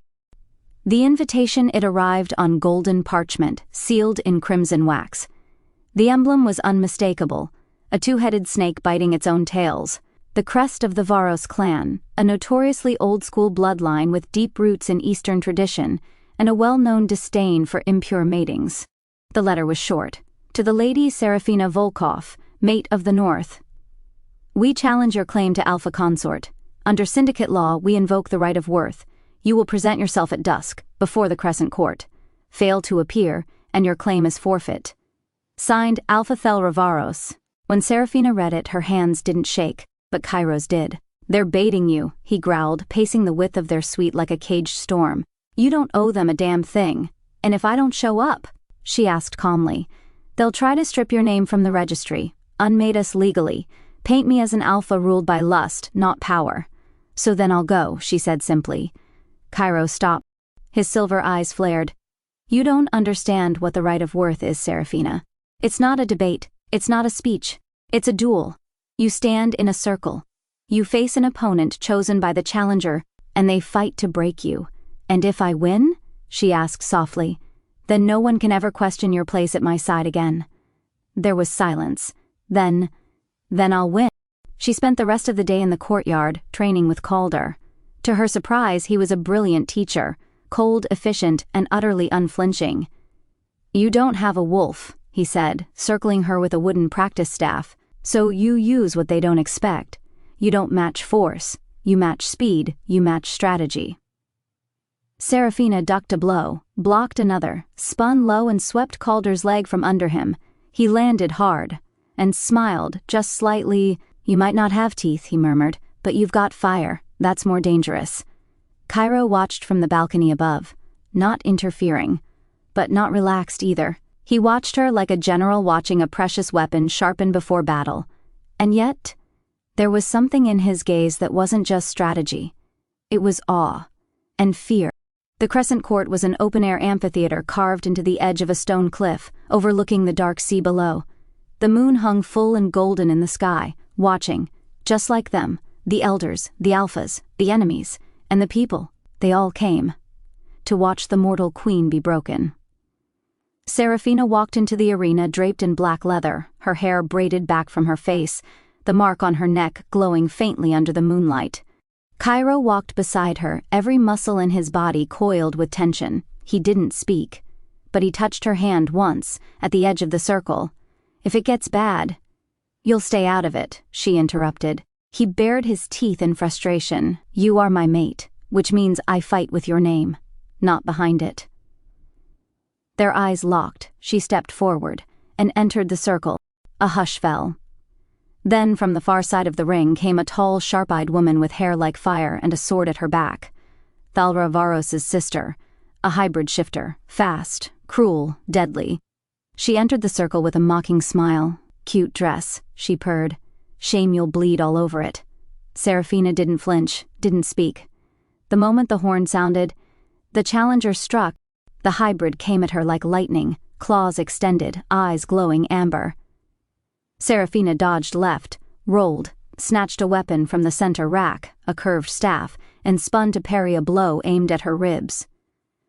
The invitation, it arrived on golden parchment, sealed in crimson wax. The emblem was unmistakable, a two-headed snake biting its own tails. The crest of the Varos clan, a notoriously old-school bloodline with deep roots in Eastern tradition, and a well-known disdain for impure matings. The letter was short. To the Lady Seraphina Volkov, mate of the North. "We challenge your claim to Alpha Consort. Under syndicate law, we invoke the right of worth. You will present yourself at dusk, before the Crescent Court. Fail to appear, and your claim is forfeit. Signed, Alpha Thelra Varos." When Seraphina read it, her hands didn't shake, but Kairo's did. "They're baiting you," he growled, pacing the width of their suite like a caged storm. "You don't owe them a damn thing. And if I don't show up," she asked calmly, "they'll try to strip your name from the registry, unmate us legally, paint me as an alpha ruled by lust, not power. So then I'll go," she said simply. Kairo stopped. His silver eyes flared. "You don't understand what the right of worth is, Seraphina. It's not a debate, it's not a speech, it's a duel. You stand in a circle. You face an opponent chosen by the challenger, and they fight to break you. And if I win," she asked softly, "then no one can ever question your place at my side again." There was silence. Then I'll win." She spent the rest of the day in the courtyard, training with Calder. To her surprise, he was a brilliant teacher, cold, efficient, and utterly unflinching. "You don't have a wolf," he said, circling her with a wooden practice staff. "So you use what they don't expect. You don't match force, you match speed, you match strategy." Seraphina ducked a blow, blocked another, spun low and swept Calder's leg from under him. He landed hard, and smiled, just slightly. "You might not have teeth," he murmured, "but you've got fire. That's more dangerous." Kairo watched from the balcony above, not interfering, but not relaxed either. He watched her like a general watching a precious weapon sharpened before battle. And yet, there was something in his gaze that wasn't just strategy. It was awe and fear. The Crescent Court was an open-air amphitheater carved into the edge of a stone cliff, overlooking the dark sea below. The moon hung full and golden in the sky, watching, just like them, the elders, the alphas, the enemies, and the people. They all came to watch the mortal queen be broken. Seraphina walked into the arena draped in black leather, her hair braided back from her face, the mark on her neck glowing faintly under the moonlight. Kairo walked beside her, every muscle in his body coiled with tension. He didn't speak, but he touched her hand once, at the edge of the circle. "If it gets bad, you'll stay out of it," she interrupted. He bared his teeth in frustration. "You are my mate, which means I fight with your name, not behind it." Their eyes locked. She stepped forward and entered the circle. A hush fell. Then from the far side of the ring came a tall, sharp-eyed woman with hair like fire and a sword at her back. Thalra Varos's sister, a hybrid shifter, fast, cruel, deadly. She entered the circle with a mocking smile. "Cute dress," she purred. "Shame you'll bleed all over it." Seraphina didn't flinch, didn't speak. The moment the horn sounded, the challenger struck. The hybrid came at her like lightning, claws extended, eyes glowing amber. Seraphina dodged left, rolled, snatched a weapon from the center rack, a curved staff, and spun to parry a blow aimed at her ribs.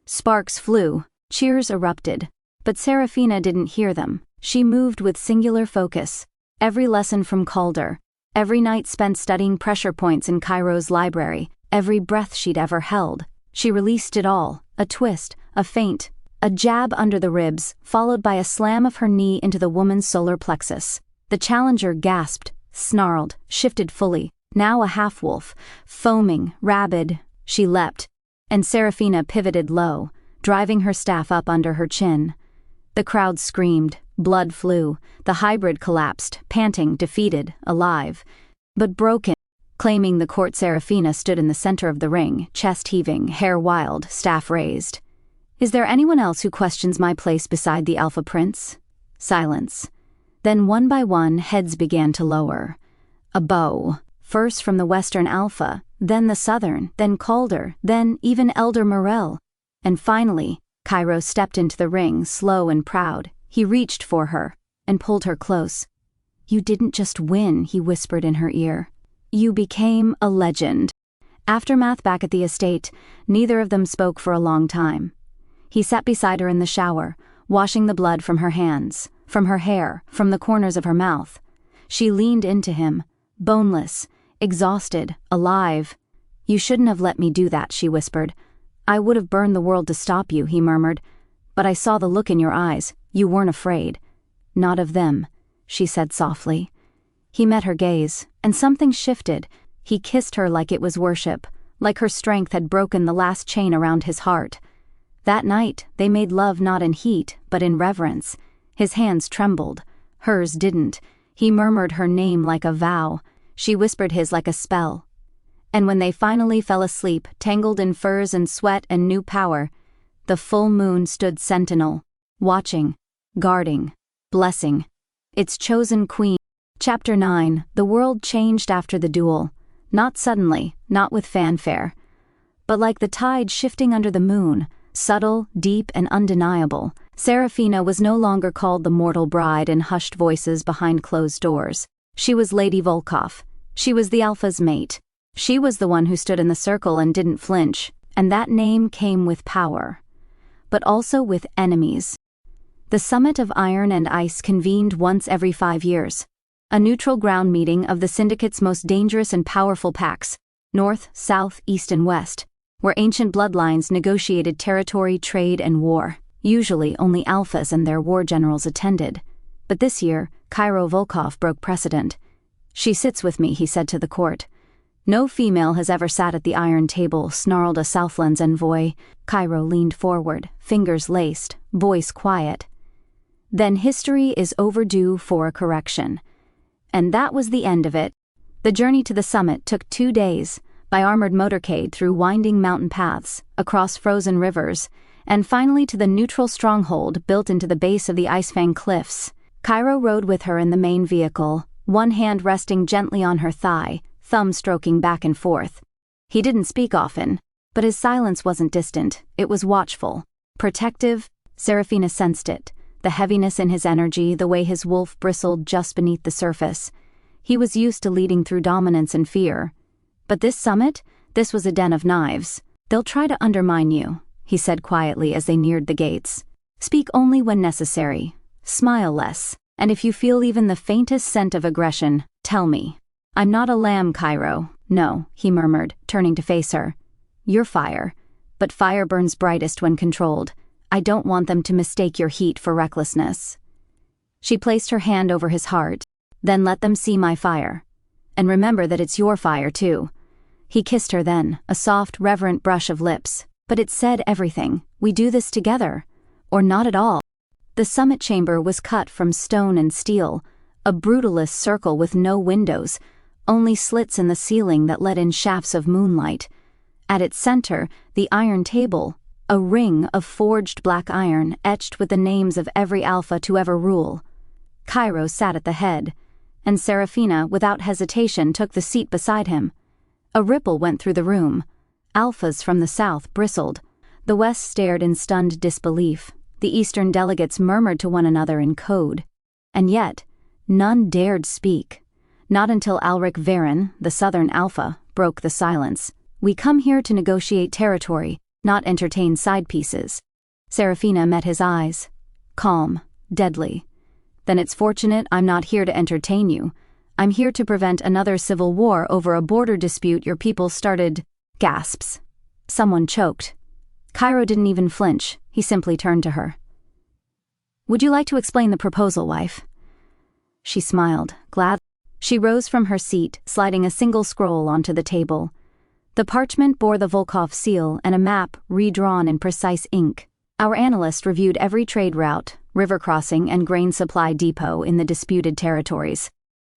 Sparks flew, cheers erupted, but Seraphina didn't hear them. She moved with singular focus. Every lesson from Calder, every night spent studying pressure points in Cairo's library, every breath she'd ever held, she released it all, a twist, a feint, a jab under the ribs, followed by a slam of her knee into the woman's solar plexus. The challenger gasped, snarled, shifted fully, now a half-wolf, foaming, rabid. She leapt, and Seraphina pivoted low, driving her staff up under her chin. The crowd screamed, blood flew, the hybrid collapsed, panting, defeated, alive, but broken. Claiming the court, Seraphina stood in the center of the ring, chest heaving, hair wild, staff raised. "Is there anyone else who questions my place beside the Alpha Prince?" Silence. Then one by one, heads began to lower. A bow, first from the Western Alpha, then the Southern, then Calder, then even Elder Morel. And finally, Kairo stepped into the ring, slow and proud. He reached for her and pulled her close. "You didn't just win," he whispered in her ear. "You became a legend." Aftermath back at the estate, neither of them spoke for a long time. He sat beside her in the shower, washing the blood from her hands, from her hair, from the corners of her mouth. She leaned into him, boneless, exhausted, alive. "You shouldn't have let me do that," she whispered. "I would have burned the world to stop you," he murmured. "But I saw the look in your eyes. You weren't afraid." "Not of them," she said softly. He met her gaze, and something shifted. He kissed her like it was worship, like her strength had broken the last chain around his heart. That night, they made love not in heat, but in reverence. His hands trembled. Hers didn't. He murmured her name like a vow. She whispered his like a spell. And when they finally fell asleep, tangled in furs and sweat and new power, the full moon stood sentinel, watching, guarding, blessing. Its chosen queen. Chapter 9. The world changed after the duel. Not suddenly, not with fanfare, but like the tide shifting under the moon, subtle, deep, and undeniable. Seraphina was no longer called the mortal bride in hushed voices behind closed doors. She was Lady Volkov. She was the Alpha's mate. She was the one who stood in the circle and didn't flinch, and that name came with power, but also with enemies. The Summit of Iron and Ice convened once every 5 years. A neutral ground meeting of the syndicate's most dangerous and powerful pacts, North, South, East, and West, where ancient bloodlines negotiated territory, trade, and war. Usually only alphas and their war generals attended. But this year, Kairo Volkov broke precedent. "She sits with me," he said to the court. "No female has ever sat at the iron table," snarled a Southlands envoy. Kairo leaned forward, fingers laced, voice quiet. "Then history is overdue for a correction." And that was the end of it. The journey to the summit took 2 days, by armored motorcade through winding mountain paths, across frozen rivers, and finally to the neutral stronghold built into the base of the Icefang cliffs. Kairo rode with her in the main vehicle, one hand resting gently on her thigh, thumb stroking back and forth. He didn't speak often, but his silence wasn't distant, it was watchful, protective. Seraphina sensed it, the heaviness in his energy, the way his wolf bristled just beneath the surface. He was used to leading through dominance and fear. But this summit, this was a den of knives. They'll try to undermine you, he said quietly as they neared the gates. Speak only when necessary. Smile less, and if you feel even the faintest scent of aggression, tell me. I'm not a lamb, Kairo. No, he murmured, turning to face her. You're fire, but fire burns brightest when controlled. I don't want them to mistake your heat for recklessness. She placed her hand over his heart. Then let them see my fire. And remember that it's your fire, too. He kissed her then, a soft, reverent brush of lips. But it said everything. We do this together. Or not at all. The summit chamber was cut from stone and steel, a brutalist circle with no windows, only slits in the ceiling that let in shafts of moonlight. At its center, the iron table, a ring of forged black iron etched with the names of every alpha to ever rule. Kairo sat at the head, and Seraphina, without hesitation, took the seat beside him. A ripple went through the room. Alphas from the south bristled. The west stared in stunned disbelief. The eastern delegates murmured to one another in code. And yet, none dared speak. Not until Alric Varen, the southern alpha, broke the silence. We come here to negotiate territory, not entertain side pieces. Seraphina met his eyes. Calm, deadly. Then it's fortunate I'm not here to entertain you. I'm here to prevent another civil war over a border dispute your people started. Gasps. Someone choked. Kairo didn't even flinch. He simply turned to her. Would you like to explain the proposal, wife? She smiled, glad. She rose from her seat, sliding a single scroll onto the table. The parchment bore the Volkov seal and a map redrawn in precise ink. Our analyst reviewed every trade route, river crossing, and grain supply depot in the disputed territories.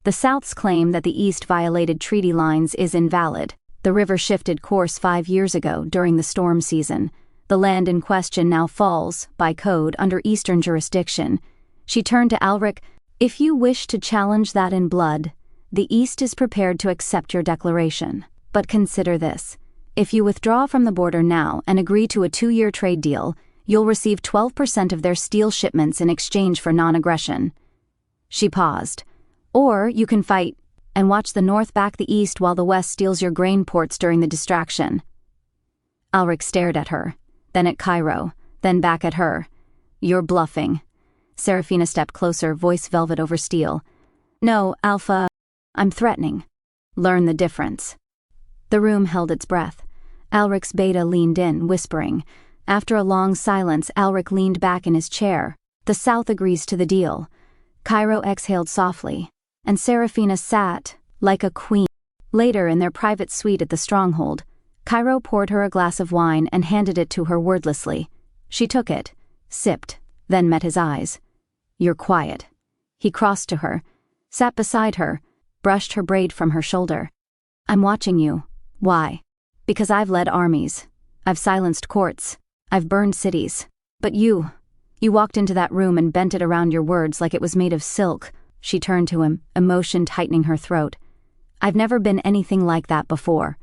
The South's claim that the East violated treaty lines is invalid. The river shifted course 5 years ago during the storm season. The land in question now falls, by code, under Eastern jurisdiction. She turned to Alric. If you wish to challenge that in blood, the East is prepared to accept your declaration. But consider this. If you withdraw from the border now and agree to a 2-year trade deal, you'll receive 12% of their steel shipments in exchange for non-aggression. She paused. Or you can fight and watch the North back the East while the West steals your grain ports during the distraction. Alric stared at her, then at Kairo, then back at her. You're bluffing. Seraphina stepped closer, voice velvet over steel. No, Alpha, I'm threatening. Learn the difference. The room held its breath. Alric's beta leaned in, whispering. After a long silence, Alric leaned back in his chair. The South agrees to the deal. Kairo exhaled softly, and Seraphina sat like a queen. Later, in their private suite at the stronghold, Kairo poured her a glass of wine and handed it to her wordlessly. She took it, sipped, then met his eyes. You're quiet. He crossed to her, sat beside her, brushed her braid from her shoulder. I'm watching you. Why? Because I've led armies. I've silenced courts. I've burned cities. But you walked into that room and bent it around your words like it was made of silk. She turned to him, emotion tightening her throat. I've never been anything like that before.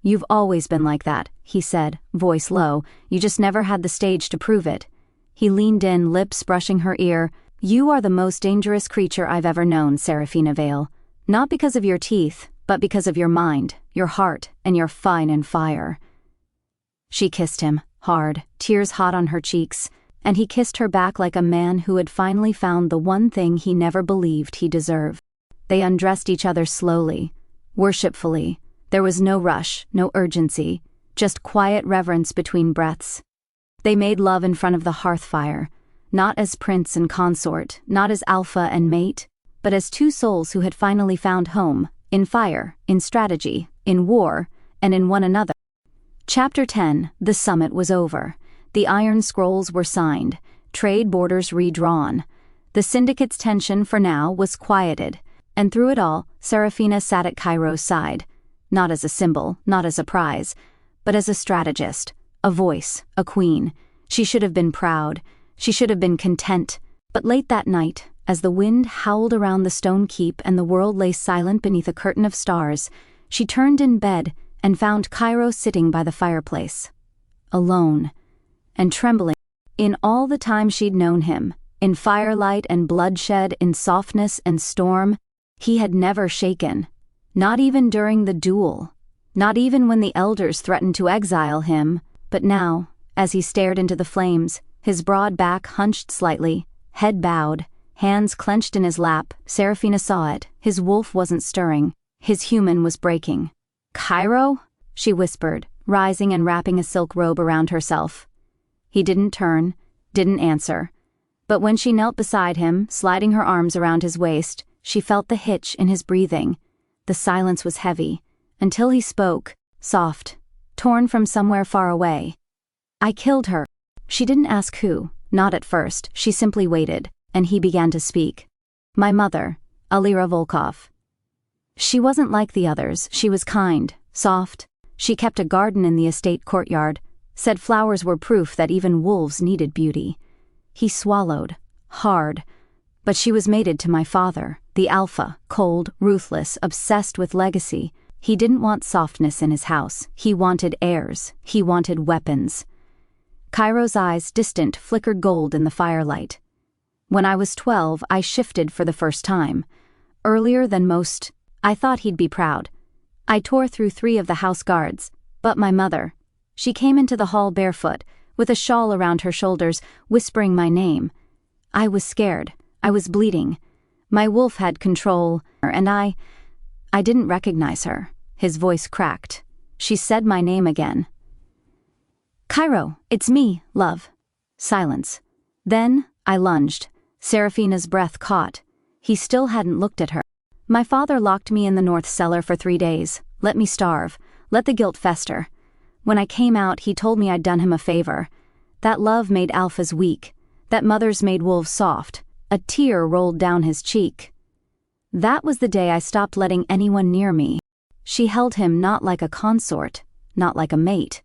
You've always been like that, he said, voice low. You just never had the stage to prove it. He leaned in, lips brushing her ear. You are the most dangerous creature I've ever known, Seraphina Vale. Not because of your teeth, but because of your mind, your heart, and your fire. She kissed him, hard, tears hot on her cheeks, and he kissed her back like a man who had finally found the one thing he never believed he deserved. They undressed each other slowly, worshipfully. There was no rush, no urgency, just quiet reverence between breaths. They made love in front of the hearth fire, not as prince and consort, not as alpha and mate, but as two souls who had finally found home, in fire, in strategy, in war, and in one another. Chapter 10. The summit was over. The iron scrolls were signed, trade borders redrawn. The syndicate's tension for now was quieted, and through it all, Seraphina sat at Kairo's side, not as a symbol, not as a prize, but as a strategist, a voice, a queen. She should have been proud. She should have been content. But late that night, as the wind howled around the stone keep and the world lay silent beneath a curtain of stars, she turned in bed and found Kairo sitting by the fireplace. Alone. And trembling. In all the time she'd known him, in firelight and bloodshed, in softness and storm, he had never shaken. Not even during the duel. Not even when the elders threatened to exile him. But now, as he stared into the flames, his broad back hunched slightly, head bowed, hands clenched in his lap, Seraphina saw it. His wolf wasn't stirring. His human was breaking. "Kairo?" she whispered, rising and wrapping a silk robe around herself. He didn't turn, didn't answer. But when she knelt beside him, sliding her arms around his waist, she felt the hitch in his breathing. The silence was heavy, until he spoke, soft, torn from somewhere far away. "I killed her." She didn't ask who, not at first, she simply waited, and he began to speak. "My mother, Kairo Volkov." She wasn't like the others. She was kind, soft. She kept a garden in the estate courtyard, said flowers were proof that even wolves needed beauty. He swallowed, hard. But she was mated to my father, the alpha, cold, ruthless, obsessed with legacy. He didn't want softness in his house. He wanted heirs. He wanted weapons. Kairo's eyes, distant, flickered gold in the firelight. "When I was 12, I shifted for the first time. Earlier than most, I thought he'd be proud. I tore through 3 of the house guards, but my mother, she came into the hall barefoot, with a shawl around her shoulders, whispering my name. I was scared. I was bleeding. My wolf had control, and I didn't recognize her." His voice cracked. She said my name again. "Kairo, it's me, love." Silence. Then I lunged. Seraphina's breath caught. He still hadn't looked at her. "My father locked me in the north cellar for 3 days. Let me starve. Let the guilt fester. When I came out, he told me I'd done him a favor. That love made alphas weak. That mothers made wolves soft." A tear rolled down his cheek. "That was the day I stopped letting anyone near me." She held him not like a consort, not like a mate.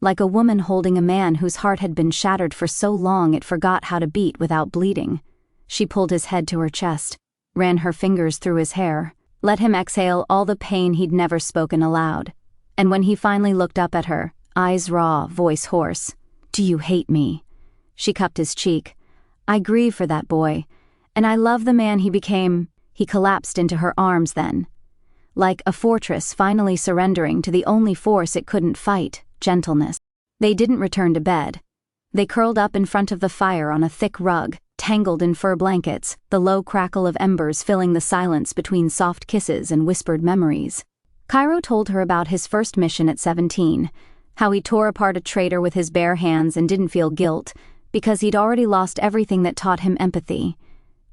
Like a woman holding a man whose heart had been shattered for so long it forgot how to beat without bleeding. She pulled his head to her chest, ran her fingers through his hair, let him exhale all the pain he'd never spoken aloud. And when he finally looked up at her, eyes raw, voice hoarse, "Do you hate me?" She cupped his cheek. "I grieve for that boy, and I love the man he became." He collapsed into her arms then. Like a fortress finally surrendering to the only force it couldn't fight, gentleness. They didn't return to bed. They curled up in front of the fire on a thick rug, tangled in fur blankets, the low crackle of embers filling the silence between soft kisses and whispered memories. Kairo told her about his first mission at 17, how he tore apart a traitor with his bare hands and didn't feel guilt, because he'd already lost everything that taught him empathy.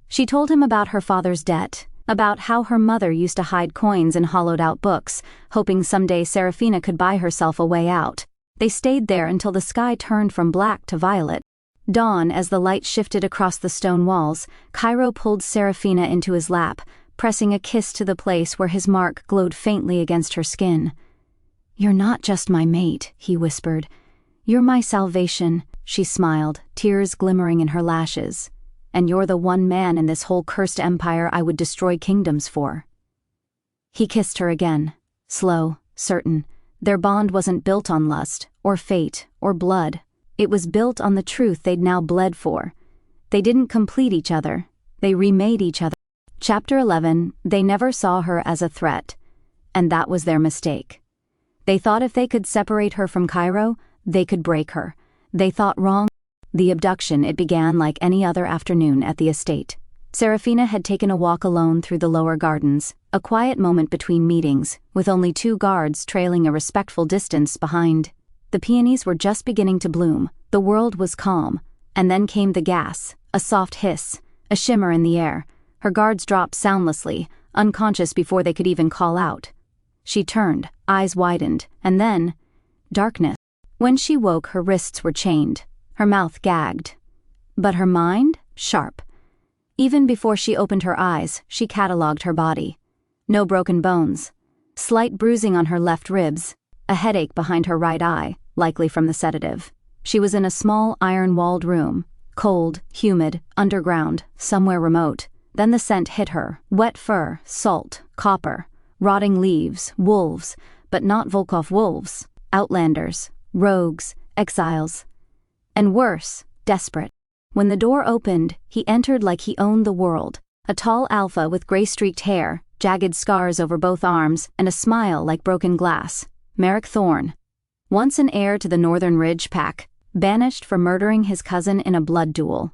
She told him about her father's debt, about how her mother used to hide coins in hollowed-out books, hoping someday Seraphina could buy herself a way out. They stayed there until the sky turned from black to violet. Dawn, as the light shifted across the stone walls, Kairo pulled Seraphina into his lap, pressing a kiss to the place where his mark glowed faintly against her skin. "You're not just my mate," he whispered. "You're my salvation." She smiled, tears glimmering in her lashes. "And you're the one man in this whole cursed empire I would destroy kingdoms for." He kissed her again, slow, certain. Their bond wasn't built on lust, or fate, or blood. It was built on the truth they'd now bled for. They didn't complete each other. They remade each other. Chapter 11, they never saw her as a threat. And that was their mistake. They thought if they could separate her from Kairo, they could break her. They thought wrong. The abduction, it began like any other afternoon at the estate. Seraphina had taken a walk alone through the lower gardens, a quiet moment between meetings, with only 2 guards trailing a respectful distance behind. The peonies were just beginning to bloom, the world was calm, and then came the gas, a soft hiss, a shimmer in the air. Her guards dropped soundlessly, unconscious before they could even call out. She turned, eyes widened, and then darkness. When she woke, her wrists were chained, her mouth gagged. But her mind? Sharp. Even before she opened her eyes, she catalogued her body. No broken bones. Slight bruising on her left ribs, a headache behind her right eye, likely from the sedative. She was in a small iron-walled room, cold, humid, underground, somewhere remote. Then the scent hit her, wet fur, salt, copper, rotting leaves, wolves, but not Volkov wolves, outlanders, rogues, exiles. And worse, desperate. When the door opened, he entered like he owned the world, a tall alpha with gray-streaked hair, jagged scars over both arms, and a smile like broken glass. Merrick Thorne. Once an heir to the Northern Ridge pack, banished for murdering his cousin in a blood duel.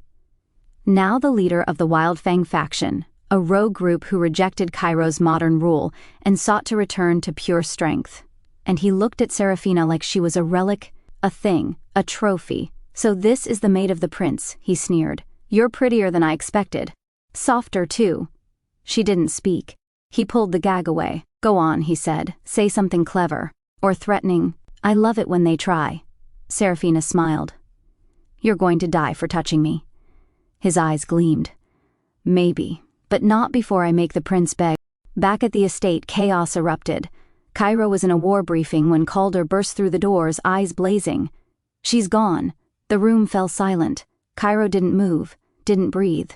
Now the leader of the Wildfang faction, a rogue group who rejected Kairo's modern rule and sought to return to pure strength. And he looked at Seraphina like she was a relic, a thing, a trophy. "So this is the maid of the prince," he sneered. "You're prettier than I expected. Softer, too." She didn't speak. He pulled the gag away. "Go on," he said. "Say something clever. Or threatening. I love it when they try." Seraphina smiled. "You're going to die for touching me." His eyes gleamed. "Maybe, but not before I make the prince beg." Back at the estate, chaos erupted. Kairo was in a war briefing when Calder burst through the doors, eyes blazing. "She's gone." The room fell silent. Kairo didn't move, didn't breathe.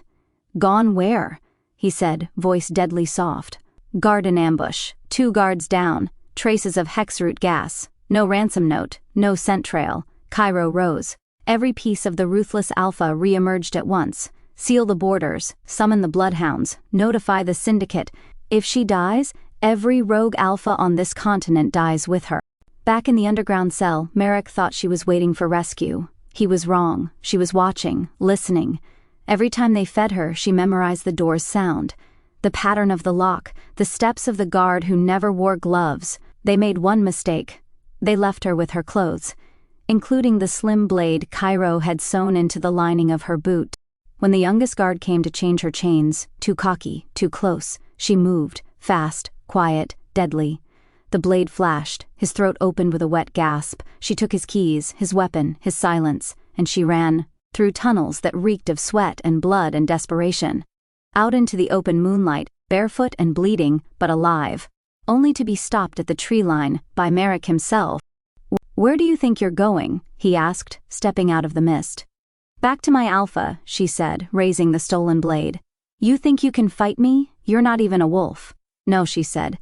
"Gone where?" he said, voice deadly soft. "Guard in ambush, 2 guards down, traces of hexroot gas, no ransom note, no scent trail." Kairo rose. Every piece of the ruthless alpha re-emerged at once. "Seal the borders, summon the bloodhounds, notify the syndicate. If she dies, every rogue alpha on this continent dies with her." Back in the underground cell, Merrick thought she was waiting for rescue. He was wrong. She was watching, listening. Every time they fed her, she memorized the door's sound. The pattern of the lock, the steps of the guard who never wore gloves. They made one mistake. They left her with her clothes, including the slim blade Kairo had sewn into the lining of her boot. When the youngest guard came to change her chains, too cocky, too close, she moved, fast, quiet, deadly. The blade flashed, his throat opened with a wet gasp. She took his keys, his weapon, his silence, and she ran, through tunnels that reeked of sweat and blood and desperation. Out into the open moonlight, barefoot and bleeding, but alive, only to be stopped at the tree line by Merrick himself. "Where do you think you're going?" he asked, stepping out of the mist. "Back to my alpha," she said, raising the stolen blade. "You think you can fight me? You're not even a wolf." "No," she said.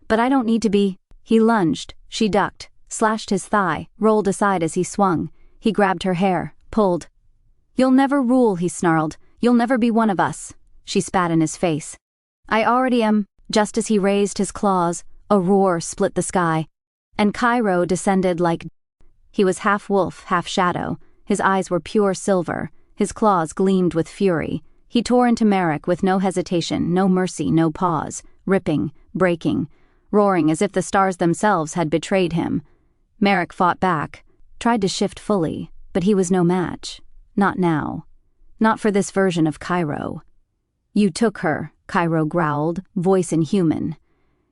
"But I don't need to be." He lunged. She ducked, slashed his thigh, rolled aside as he swung. He grabbed her hair, pulled. "You'll never rule," he snarled. "You'll never be one of us." She spat in his face. "I already am." Just as he raised his claws, a roar split the sky, and Kairo descended like... He was half wolf, half shadow. His eyes were pure silver. His claws gleamed with fury. He tore into Merrick with no hesitation, no mercy, no pause, ripping, breaking, roaring as if the stars themselves had betrayed him. Merrick fought back, tried to shift fully, but he was no match. Not now. Not for this version of Kairo. "You took her," Kairo growled, voice inhuman.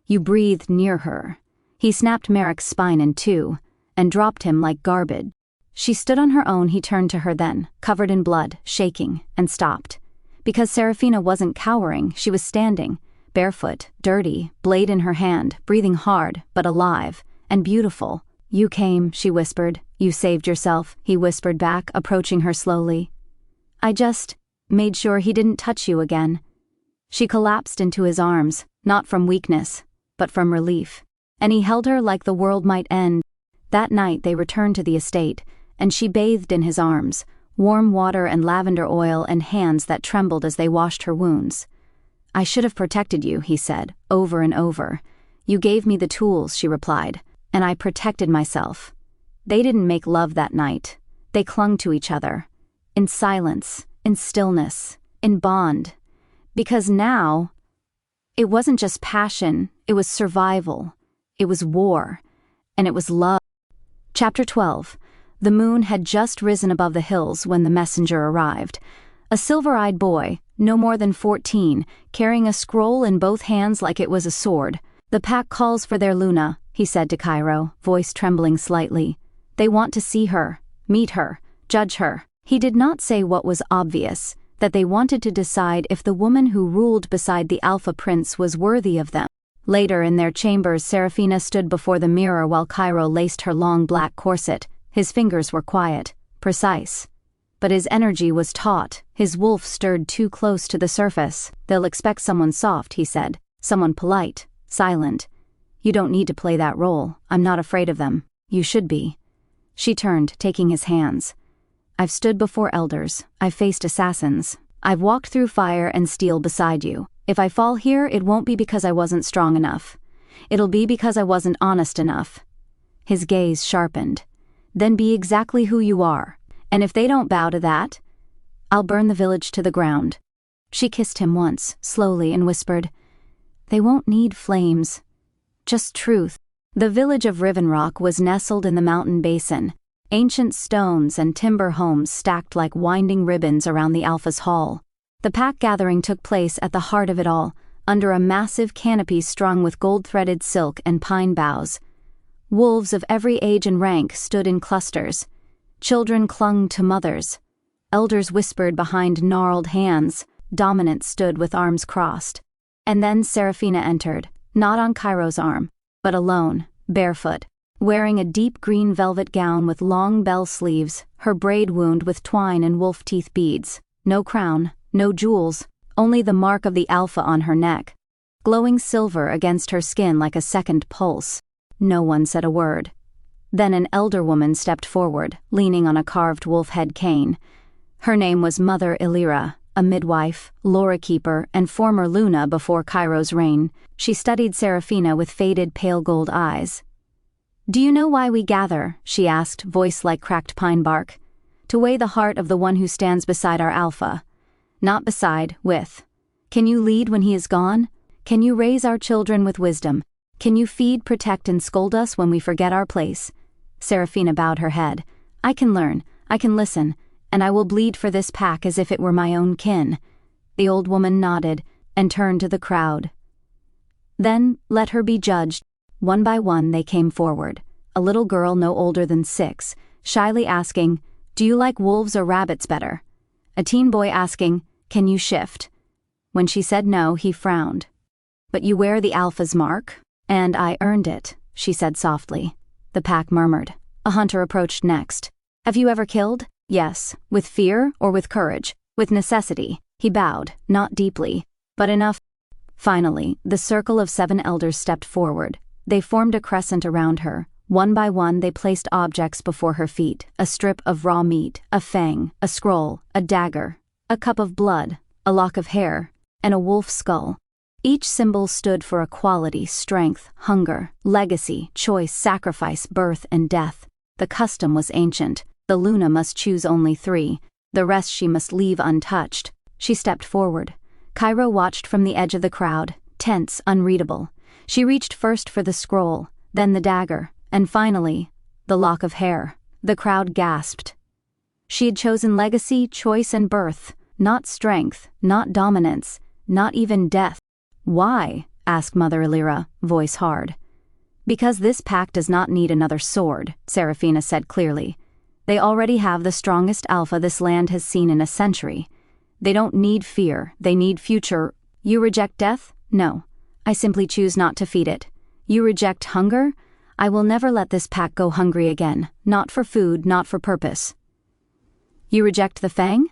"You breathed near her." He snapped Merrick's spine in two, and dropped him like garbage. She stood on her own. He turned to her then, covered in blood, shaking, and stopped. Because Seraphina wasn't cowering, she was standing, barefoot, dirty, blade in her hand, breathing hard, but alive, and beautiful. "You came," she whispered. "You saved yourself," he whispered back, approaching her slowly. "I just made sure he didn't touch you again." She collapsed into his arms, not from weakness, but from relief, and he held her like the world might end. That night they returned to the estate, and she bathed in his arms, warm water and lavender oil and hands that trembled as they washed her wounds. "I should have protected you," he said, over and over. "You gave me the tools," she replied, "and I protected myself." They didn't make love that night. They clung to each other, in silence, in stillness, in bond. Because now, it wasn't just passion, it was survival, it was war, and it was love. Chapter 12. The moon had just risen above the hills when the messenger arrived. A silver-eyed boy, no more than 14, carrying a scroll in both hands like it was a sword. "The pack calls for their Luna," he said to Kairo, voice trembling slightly. "They want to see her, meet her, judge her." He did not say what was obvious, that they wanted to decide if the woman who ruled beside the Alpha Prince was worthy of them. Later in their chambers, Seraphina stood before the mirror while Kairo laced her long black corset, His fingers were quiet, precise. But his energy was taut, his wolf stirred too close to the surface. "They'll expect someone soft," he said. "Someone polite, silent. You don't need to play that role. I'm not afraid of them. You should be." She turned, taking his hands. "I've stood before elders. I've faced assassins. I've walked through fire and steel beside you. If I fall here, it won't be because I wasn't strong enough. It'll be because I wasn't honest enough." His gaze sharpened. "Then be exactly who you are. And if they don't bow to that, I'll burn the village to the ground." She kissed him once, slowly, and whispered, "They won't need flames. Just truth." The village of Rivenrock was nestled in the mountain basin. Ancient stones and timber homes stacked like winding ribbons around the Alpha's hall. The pack gathering took place at the heart of it all, under a massive canopy strung with gold-threaded silk and pine boughs. Wolves of every age and rank stood in clusters. Children clung to mothers. Elders whispered behind gnarled hands. Dominants stood with arms crossed. And then Seraphina entered, not on Kairo's arm, but alone, barefoot, wearing a deep green velvet gown with long bell sleeves, her braid wound with twine and wolf teeth beads. No crown, no jewels, only the mark of the Alpha on her neck, glowing silver against her skin like a second pulse. No one said a word. Then an elder woman stepped forward, leaning on a carved wolf head cane. Her name was Mother Illyra, a midwife, lore keeper, and former Luna before Kairo's reign. She studied Seraphina with faded pale gold eyes. "Do you know why we gather?" she asked, voice like cracked pine bark. "To weigh the heart of the one who stands beside our Alpha. Not beside, with. Can you lead when he is gone? Can you raise our children with wisdom? Can you feed, protect, and scold us when we forget our place?" Seraphina bowed her head. "I can learn, I can listen, and I will bleed for this pack as if it were my own kin." The old woman nodded and turned to the crowd. "Then let her be judged." One by one they came forward, a little girl no older than 6, shyly asking, "Do you like wolves or rabbits better?" A teen boy asking, "Can you shift?" When she said no, he frowned. "But you wear the Alpha's mark?" "And I earned it," she said softly. The pack murmured. A hunter approached next. "Have you ever killed?" "Yes. With fear or with courage? With necessity." He bowed, not deeply, but enough. Finally, the circle of 7 elders stepped forward. They formed a crescent around her. One by one they placed objects before her feet, a strip of raw meat, a fang, a scroll, a dagger, a cup of blood, a lock of hair, and a wolf skull. Each symbol stood for a quality, strength, hunger, legacy, choice, sacrifice, birth, and death. The custom was ancient. The Luna must choose only 3. The rest she must leave untouched. She stepped forward. Kairo watched from the edge of the crowd, tense, unreadable. She reached first for the scroll, then the dagger, and finally, the lock of hair. The crowd gasped. She had chosen legacy, choice, and birth, not strength, not dominance, not even death. "Why?" asked Mother Illyra, voice hard. "Because this pack does not need another sword," Seraphina said clearly. "They already have the strongest Alpha this land has seen in a century. They don't need fear, they need future." "You reject death?" "No. I simply choose not to feed it." "You reject hunger?" "I will never let this pack go hungry again, not for food, not for purpose." "You reject the fang?"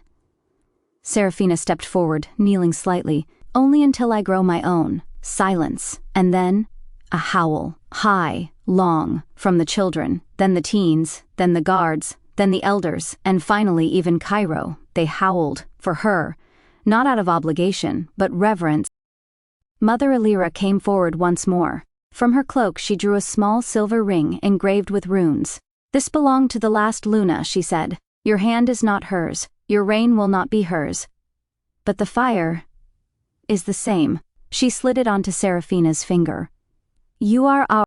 Seraphina stepped forward, kneeling slightly. "Only until I grow my own." Silence, and then a howl, high, long, from the children, then the teens, then the guards, then the elders, and finally even Kairo. They howled, for her, not out of obligation, but reverence. Mother Illyra came forward once more. From her cloak she drew a small silver ring engraved with runes. "This belonged to the last Luna," she said. "Your hand is not hers, your reign will not be hers. But the fire is the same." She slid it onto Seraphina's finger. "You are our—"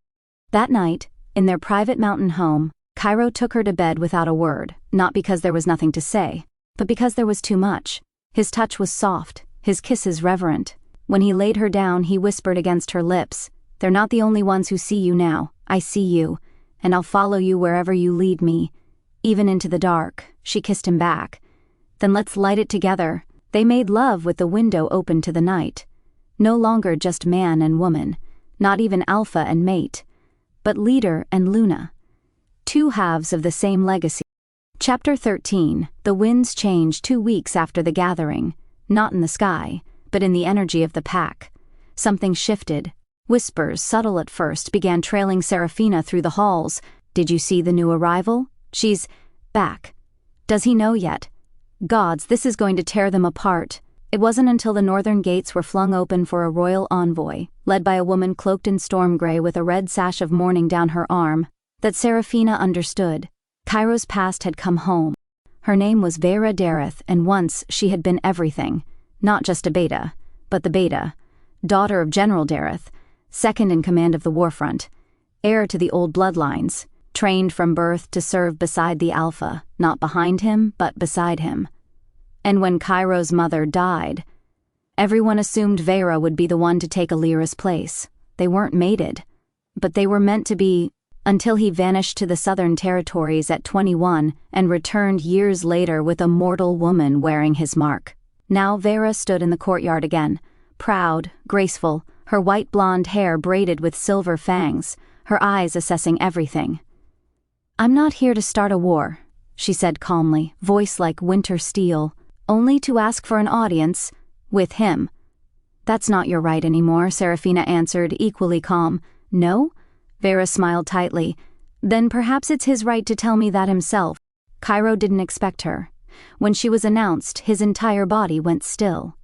That night, in their private mountain home, Kairo took her to bed without a word, not because there was nothing to say, but because there was too much. His touch was soft, his kisses reverent. When he laid her down, he whispered against her lips, "They're not the only ones who see you now. I see you, and I'll follow you wherever you lead me, even into the dark." She kissed him back. "Then let's light it together." They made love with the window open to the night. No longer just man and woman, not even Alpha and mate, but leader and Luna. Two halves of the same legacy. Chapter 13. The winds change 2 weeks after the gathering, not in the sky, but in the energy of the pack. Something shifted. Whispers, subtle at first, began trailing Seraphina through the halls. Did you see the new arrival? She's back. Does he know yet? Gods, this is going to tear them apart. It wasn't until the northern gates were flung open for a royal envoy, led by a woman cloaked in storm gray with a red sash of mourning down her arm, that Seraphina understood. Kairo's past had come home. Her name was Vera Dareth, and once she had been everything. Not just a beta, but the beta. Daughter of General Dareth, second in command of the warfront. Heir to the old bloodlines, trained from birth to serve beside the Alpha, not behind him, but beside him. And when Kairo's mother died, everyone assumed Vera would be the one to take Alira's place. They weren't mated, but they were meant to be, until he vanished to the southern territories at 21 and returned years later with a mortal woman wearing his mark. Now Vera stood in the courtyard again, proud, graceful, her white blonde hair braided with silver fangs, her eyes assessing everything. "I'm not here to start a war," she said calmly, voice like winter steel, "only to ask for an audience with him." "That's not your right anymore," Seraphina answered, equally calm. "No?" Vera smiled tightly. "Then perhaps it's his right to tell me that himself." Kairo didn't expect her. When she was announced, his entire body went still.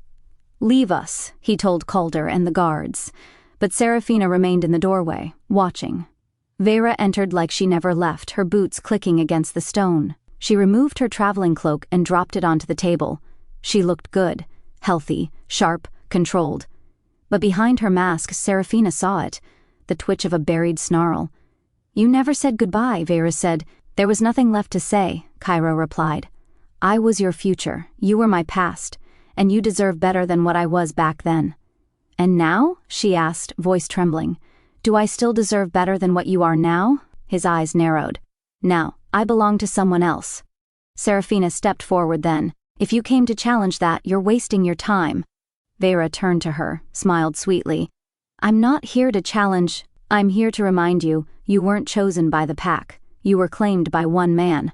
"Leave us," he told Calder and the guards. But Seraphina remained in the doorway, watching. Vera entered like she never left, her boots clicking against the stone. She removed her traveling cloak and dropped it onto the table. She looked good, healthy, sharp, controlled. But behind her mask, Seraphina saw it. The twitch of a buried snarl. "You never said goodbye," Vera said. "There was nothing left to say," Kairo replied. "I was your future, you were my past, and you deserve better than what I was back then." "And now?" she asked, voice trembling. "Do I still deserve better than what you are now?" His eyes narrowed. "Now, I belong to someone else." Seraphina stepped forward then. "If you came to challenge that, you're wasting your time." Vera turned to her, smiled sweetly. "I'm not here to challenge. I'm here to remind you, you weren't chosen by the pack. You were claimed by one man.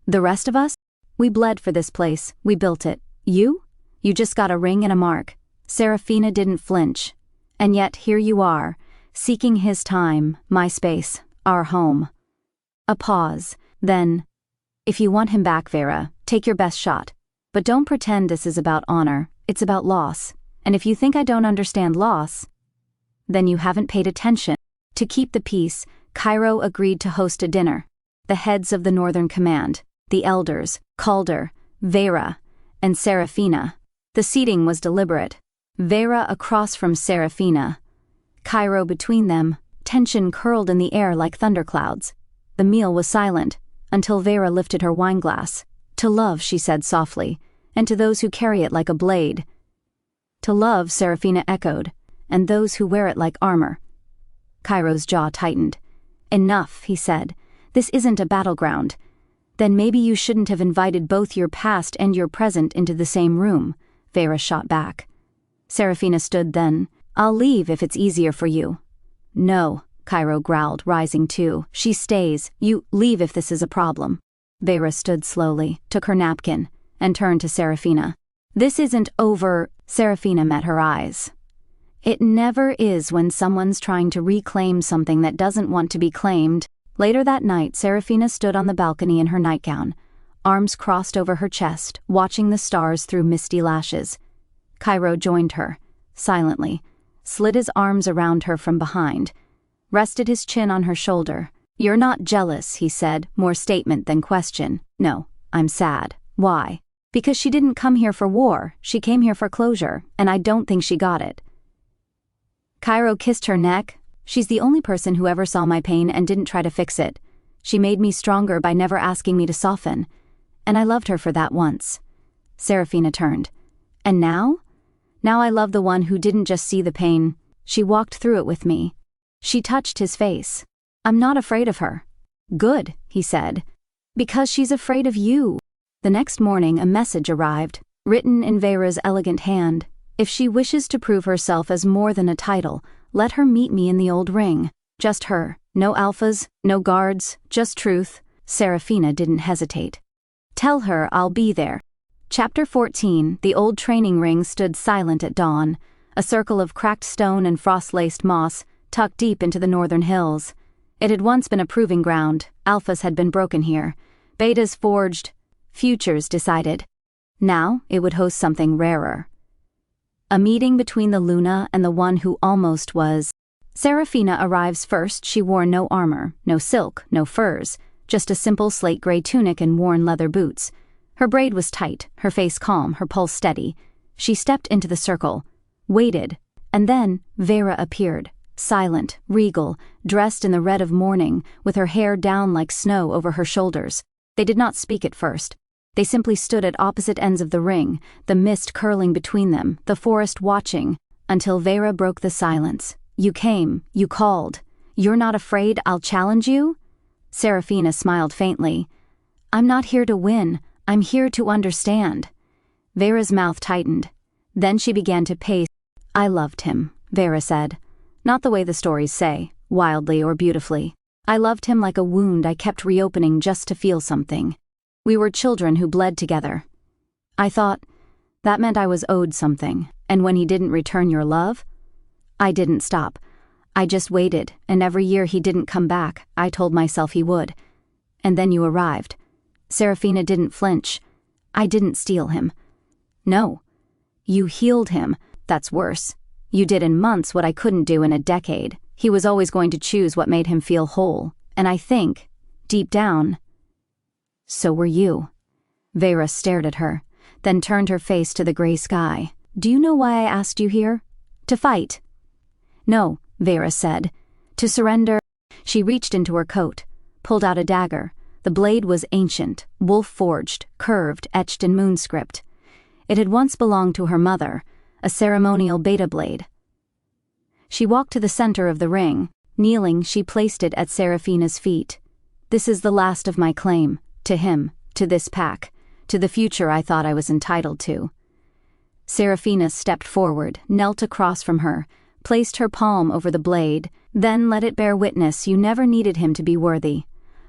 The rest of us? We bled for this place. We built it. You? You just got a ring and a mark." Seraphina didn't flinch. "And yet here you are, seeking his time, my space, our home." A pause. Then, "If you want him back, Vera, take your best shot. But don't pretend this is about honor. It's about loss. And if you think I don't understand loss, then you haven't paid attention." To keep the peace, Kairo agreed to host a dinner. The heads of the Northern Command, the elders, Calder, Vera, and Seraphina. The seating was deliberate. Vera across from Seraphina, Kairo between them. Tension curled in the air like thunderclouds. The meal was silent, until Vera lifted her wineglass. "To love," she said softly, "and to those who carry it like a blade." "To love," Seraphina echoed, "and those who wear it like armor." Kairo's jaw tightened. "Enough," he said. "This isn't a battleground." "Then maybe you shouldn't have invited both your past and your present into the same room," Vera shot back. Seraphina stood then. "I'll leave if it's easier for you." "No," Kairo growled, rising too. "She stays. You leave if this is a problem." Vera stood slowly, took her napkin, and turned to Seraphina. "This isn't over." Seraphina met her eyes. It never is when someone's trying to reclaim something that doesn't want to be claimed. Later that night, Seraphina stood on the balcony in her nightgown, arms crossed over her chest, watching the stars through misty lashes. Kairo joined her, silently, slid his arms around her from behind, rested his chin on her shoulder. "You're not jealous," he said, more statement than question. "No, I'm sad." "Why?" "Because she didn't come here for war. She came here for closure, and I don't think she got it." Kairo kissed her neck. "She's the only person who ever saw my pain and didn't try to fix it. She made me stronger by never asking me to soften. And I loved her for that once." Seraphina turned. "And now?" "Now I love the one who didn't just see the pain. She walked through it with me." She touched his face. "I'm not afraid of her." "Good," he said. "Because she's afraid of you." The next morning a message arrived, written in Vera's elegant hand. "If she wishes to prove herself as more than a title, let her meet me in the old ring." Just her. No alphas, no guards, just truth. Seraphina didn't hesitate. Tell her I'll be there. Chapter 14. The old training ring stood silent at dawn, a circle of cracked stone and frost-laced moss tucked deep into the northern hills. It had once been a proving ground. Alphas had been broken here. Betas forged. Futures decided. Now it would host something rarer. A meeting between the Luna and the one who almost was. Seraphina arrives first. She wore no armor, no silk, no furs, just a simple slate-gray tunic and worn leather boots. Her braid was tight, her face calm, her pulse steady. She stepped into the circle, waited, and then Vera appeared, silent, regal, dressed in the red of morning, with her hair down like snow over her shoulders. They did not speak at first. They simply stood at opposite ends of the ring, the mist curling between them, the forest watching, until Vera broke the silence. You came, you called. You're not afraid I'll challenge you? Seraphina smiled faintly. I'm not here to win, I'm here to understand. Vera's mouth tightened. Then she began to pace. I loved him, Vera said. Not the way the stories say, wildly or beautifully. I loved him like a wound I kept reopening just to feel something. We were children who bled together. I thought, that meant I was owed something, and when he didn't return your love? I didn't stop. I just waited, and every year he didn't come back, I told myself he would. And then you arrived. Seraphina didn't flinch. I didn't steal him. No. You healed him. That's worse. You did in months what I couldn't do in a decade. He was always going to choose what made him feel whole, and I think, deep down, so were you. Vera stared at her, then turned her face to the gray sky. Do you know why I asked you here? To fight. No, Vera said. To surrender. She reached into her coat, pulled out a dagger. The blade was ancient, wolf-forged, curved, etched in moon script. It had once belonged to her mother, a ceremonial beta blade. She walked to the center of the ring. Kneeling, she placed it at Seraphina's feet. This is the last of my claim. To him, to this pack, to the future I thought I was entitled to. Seraphina stepped forward, knelt across from her, placed her palm over the blade, then let it bear witness you never needed him to be worthy.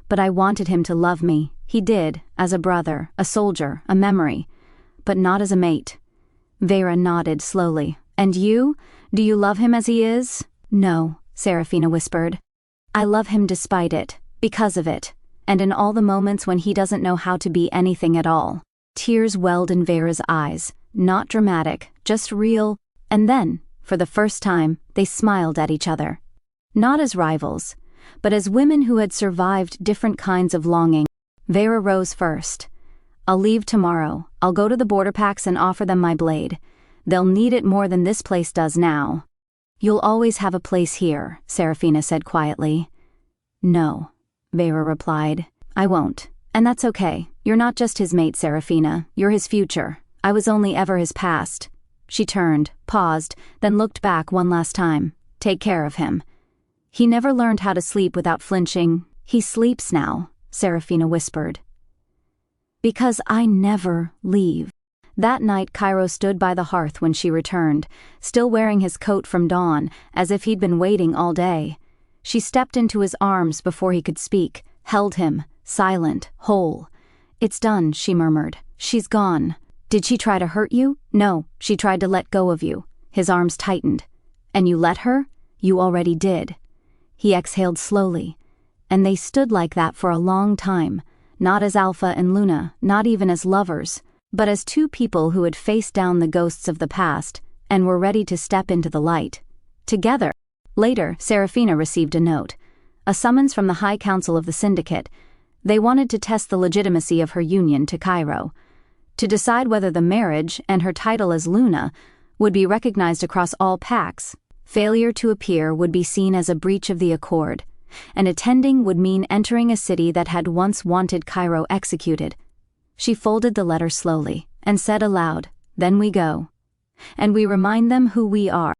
But I wanted him to love me. He did, as a brother, a soldier, a memory, but not as a mate. Vera nodded slowly. And you? Do you love him as he is? No, Seraphina whispered. I love him despite it, because of it. And in all the moments when he doesn't know how to be anything at all. Tears welled in Vera's eyes, not dramatic, just real, and then, for the first time, they smiled at each other. Not as rivals, but as women who had survived different kinds of longing. Vera rose first. I'll leave tomorrow. I'll go to the border packs and offer them my blade. They'll need it more than this place does now. You'll always have a place here, Seraphina said quietly. No. Vera replied. I won't. And that's okay. You're not just his mate, Seraphina. You're his future. I was only ever his past. She turned, paused, then looked back one last time. Take care of him. He never learned how to sleep without flinching. He sleeps now, Seraphina whispered. Because I never leave. That night Kairo stood by the hearth when she returned, still wearing his coat from dawn, as if he'd been waiting all day. She stepped into his arms before he could speak, held him, silent, whole. It's done, she murmured. She's gone. Did she try to hurt you? No, she tried to let go of you. His arms tightened. And you let her? You already did. He exhaled slowly. And they stood like that for a long time, not as Alpha and Luna, not even as lovers, but as two people who had faced down the ghosts of the past and were ready to step into the light. Together. Later, Seraphina received a note, a summons from the High Council of the Syndicate. They wanted to test the legitimacy of her union to Kairo, to decide whether the marriage and her title as Luna would be recognized across all packs. Failure to appear would be seen as a breach of the accord, and attending would mean entering a city that had once wanted Kairo executed. She folded the letter slowly and said aloud, Then we go. And we remind them who we are.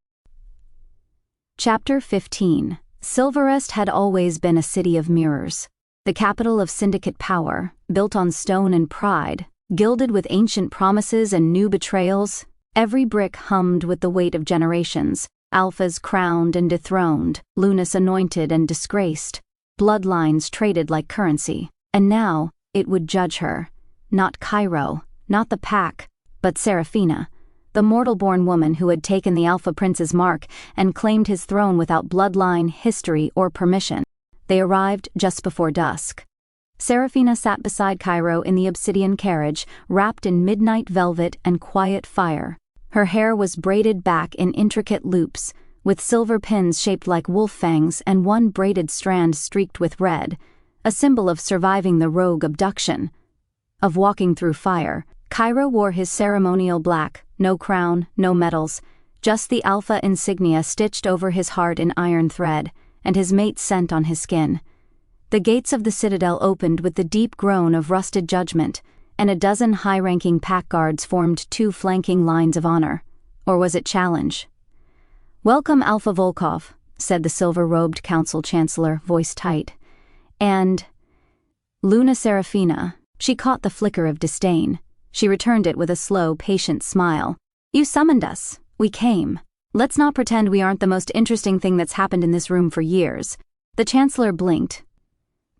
Chapter 15. Silverest had always been a city of mirrors, the capital of syndicate power, built on stone and pride, gilded with ancient promises and new betrayals. Every brick hummed with the weight of generations, Alphas crowned and dethroned, Lunas anointed and disgraced, bloodlines traded like currency. And now, it would judge her. Not Kairo, not the pack, but Seraphina, the mortal-born woman who had taken the Alpha Prince's mark and claimed his throne without bloodline, history, or permission. They arrived just before dusk. Seraphina sat beside Kairo in the obsidian carriage, wrapped in midnight velvet and quiet fire. Her hair was braided back in intricate loops, with silver pins shaped like wolf fangs and one braided strand streaked with red, a symbol of surviving the rogue abduction. Of walking through fire, Kairo wore his ceremonial black, no crown, no medals, just the Alpha insignia stitched over his heart in iron thread, and his mate's scent on his skin. The gates of the citadel opened with the deep groan of rusted judgment, and a dozen high-ranking pack guards formed two flanking lines of honor. Or was it challenge? "Welcome, Alpha Volkov," said the silver-robed council chancellor, voice tight. "And Luna Seraphina." She caught the flicker of disdain. She returned it with a slow, patient smile. "You summoned us. We came. Let's not pretend we aren't the most interesting thing that's happened in this room for years." The chancellor blinked.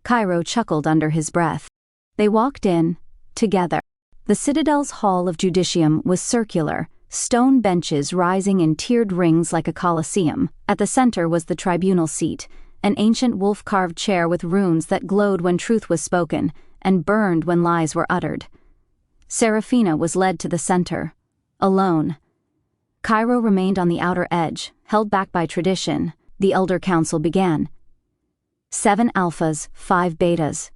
Kairo chuckled under his breath. They walked in, together. The citadel's hall of judicium was circular, stone benches rising in tiered rings like a coliseum. At the center was the tribunal seat, an ancient wolf-carved chair with runes that glowed when truth was spoken and burned when lies were uttered. Seraphina was led to the center, alone. Kairo remained on the outer edge, held back by tradition. The Elder Council began. 7 alphas, 5 betas.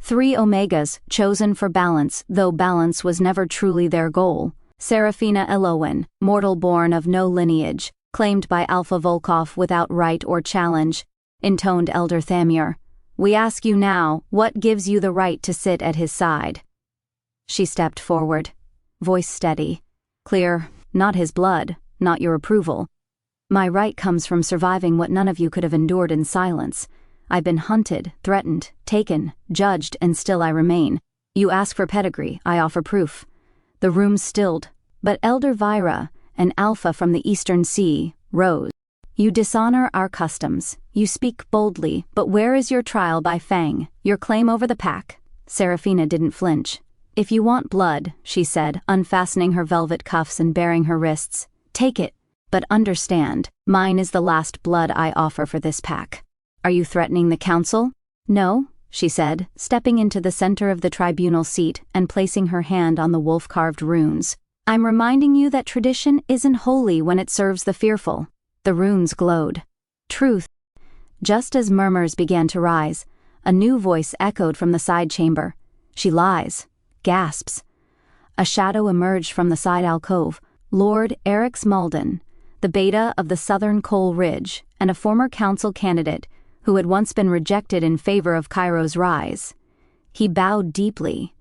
3 omegas, chosen for balance, though balance was never truly their goal. Seraphina Elowyn, mortal born of no lineage, claimed by Alpha Volkov without right or challenge, intoned Elder Thamir. "We ask you now, what gives you the right to sit at his side?" She stepped forward, voice steady, clear, "Not his blood, not your approval. My right comes from surviving what none of you could have endured in silence. I've been hunted, threatened, taken, judged, and still I remain. You ask for pedigree, I offer proof." The room stilled, but Elder Vira, an alpha from the Eastern Sea, rose. "You dishonor our customs. You speak boldly, but where is your trial by Fang, your claim over the pack?" Seraphina didn't flinch. "If you want blood," she said, unfastening her velvet cuffs and baring her wrists, "take it. But understand, mine is the last blood I offer for this pack." "Are you threatening the council?" "No," she said, stepping into the center of the tribunal seat and placing her hand on the wolf-carved runes. "I'm reminding you that tradition isn't holy when it serves the fearful." The runes glowed. "Truth." Just as murmurs began to rise, a new voice echoed from the side chamber. "She lies." Gasps. A shadow emerged from the side alcove. Lord Erix Malden, the beta of the Southern Coal Ridge, and a former council candidate who had once been rejected in favor of Kairo's rise. He bowed deeply,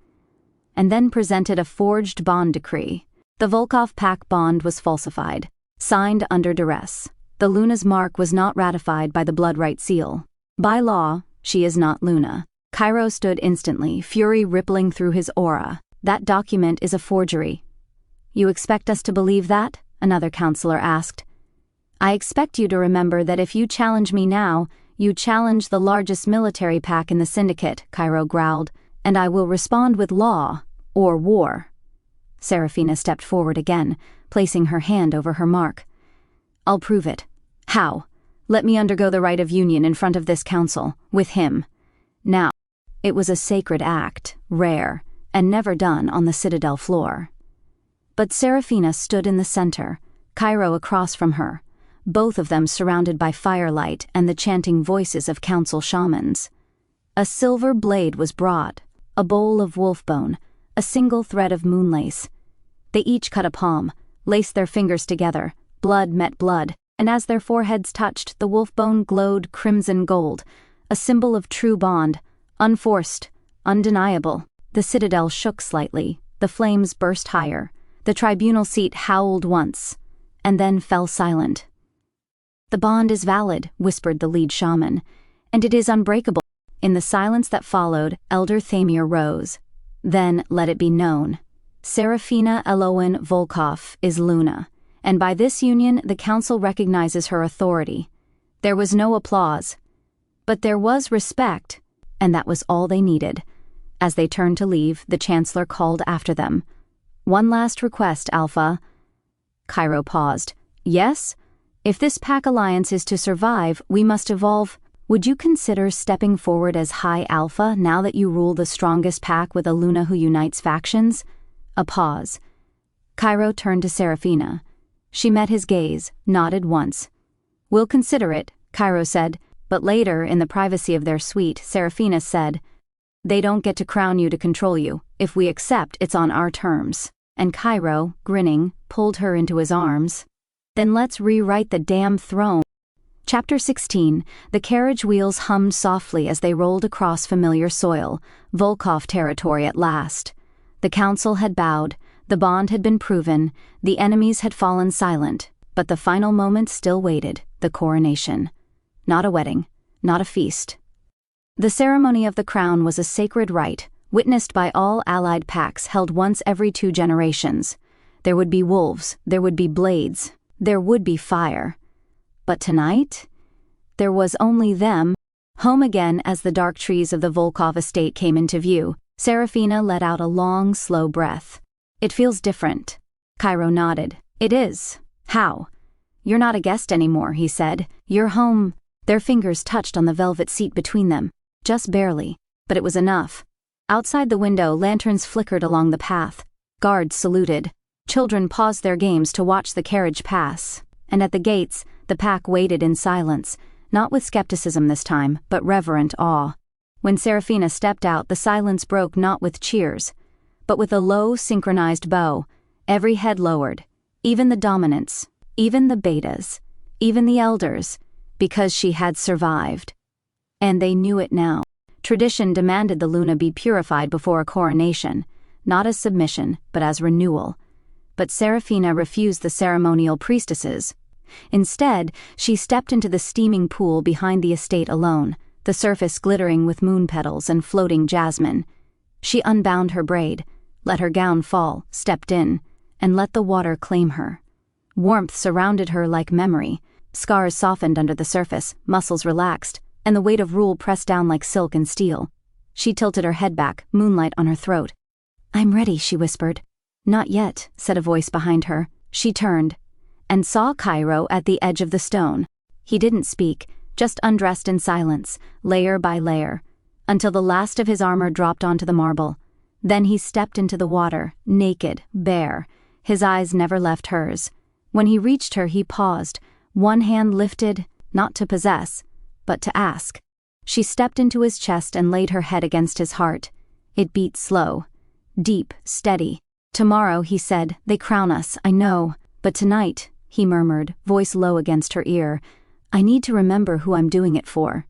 and then presented a forged bond decree. The Volkov pack bond was falsified, signed under duress. The Luna's mark was not ratified by the Bloodright seal. By law, she is not Luna. Kairo stood instantly, fury rippling through his aura. "That document is a forgery." "You expect us to believe that?" another counselor asked. "I expect you to remember that if you challenge me now, you challenge the largest military pack in the syndicate," Kairo growled, "and I will respond with law, or war." Seraphina stepped forward again, placing her hand over her mark. "I'll prove it." "How?" "Let me undergo the rite of union in front of this council, with him. Now." It was a sacred act, rare, and never done on the citadel floor. But Seraphina stood in the center, Kairo across from her, both of them surrounded by firelight and the chanting voices of council shamans. A silver blade was brought, a bowl of wolfbone, a single thread of moonlace. They each cut a palm, laced their fingers together, blood met blood, and as their foreheads touched, the wolfbone glowed crimson gold, a symbol of true bond, unforced, undeniable. The citadel shook slightly, the flames burst higher, the tribunal seat howled once, and then fell silent. "The bond is valid," whispered the lead shaman, "and it is unbreakable." In the silence that followed, Elder Thamir rose. "Then let it be known. Seraphina Elowyn Volkov is Luna, and by this union the council recognizes her authority. There was no applause, but there was respect, and that was all they needed. As they turned to leave, the Chancellor called after them. "One last request, Alpha." Kairo paused. "Yes? If this pack alliance is to survive, we must evolve. Would you consider stepping forward as High Alpha now that you rule the strongest pack with a Luna who unites factions?" A pause. Kairo turned to Seraphina. She met his gaze, nodded once. "We'll consider it," Kairo said, but later, in the privacy of their suite, Seraphina said, "They don't get to crown you to control you. If we accept, it's on our terms." And Kairo, grinning, pulled her into his arms. "Then let's rewrite the damn throne." Chapter 16. The carriage wheels hummed softly as they rolled across familiar soil, Volkov territory at last. The council had bowed, the bond had been proven, the enemies had fallen silent, but the final moment still waited, the coronation. Not a wedding, not a feast. The ceremony of the crown was a sacred rite, witnessed by all allied packs, held once every 2 generations. There would be wolves, there would be blades, there would be fire. But tonight, there was only them. Home again as the dark trees of the Volkov estate came into view, Seraphina let out a long, slow breath. "It feels different." Kairo nodded. "It is. How?" "You're not a guest anymore," he said. "You're home." Their fingers touched on the velvet seat between them. Just barely, but it was enough. Outside the window, lanterns flickered along the path. Guards saluted. Children paused their games to watch the carriage pass. And at the gates, the pack waited in silence, not with skepticism this time, but reverent awe. When Seraphina stepped out, the silence broke not with cheers, but with a low, synchronized bow. Every head lowered, even the dominants, even the betas, even the elders, because she had survived. And they knew it now. Tradition demanded the Luna be purified before a coronation, not as submission, but as renewal. But Seraphina refused the ceremonial priestesses. Instead, she stepped into the steaming pool behind the estate alone, the surface glittering with moon petals and floating jasmine. She unbound her braid, let her gown fall, stepped in, and let the water claim her. Warmth surrounded her like memory. Scars softened under the surface, muscles relaxed, and the weight of rule pressed down like silk and steel. She tilted her head back, moonlight on her throat. "I'm ready," she whispered. "Not yet," said a voice behind her. She turned, and saw Kairo at the edge of the stone. He didn't speak, just undressed in silence, layer by layer, until the last of his armor dropped onto the marble. Then he stepped into the water, naked, bare. His eyes never left hers. When he reached her, he paused, one hand lifted, not to possess, but to ask. She stepped into his chest and laid her head against his heart. It beat slow, deep, steady. "Tomorrow," he said, "they crown us, I know. But tonight," he murmured, voice low against her ear, "I need to remember who I'm doing it for."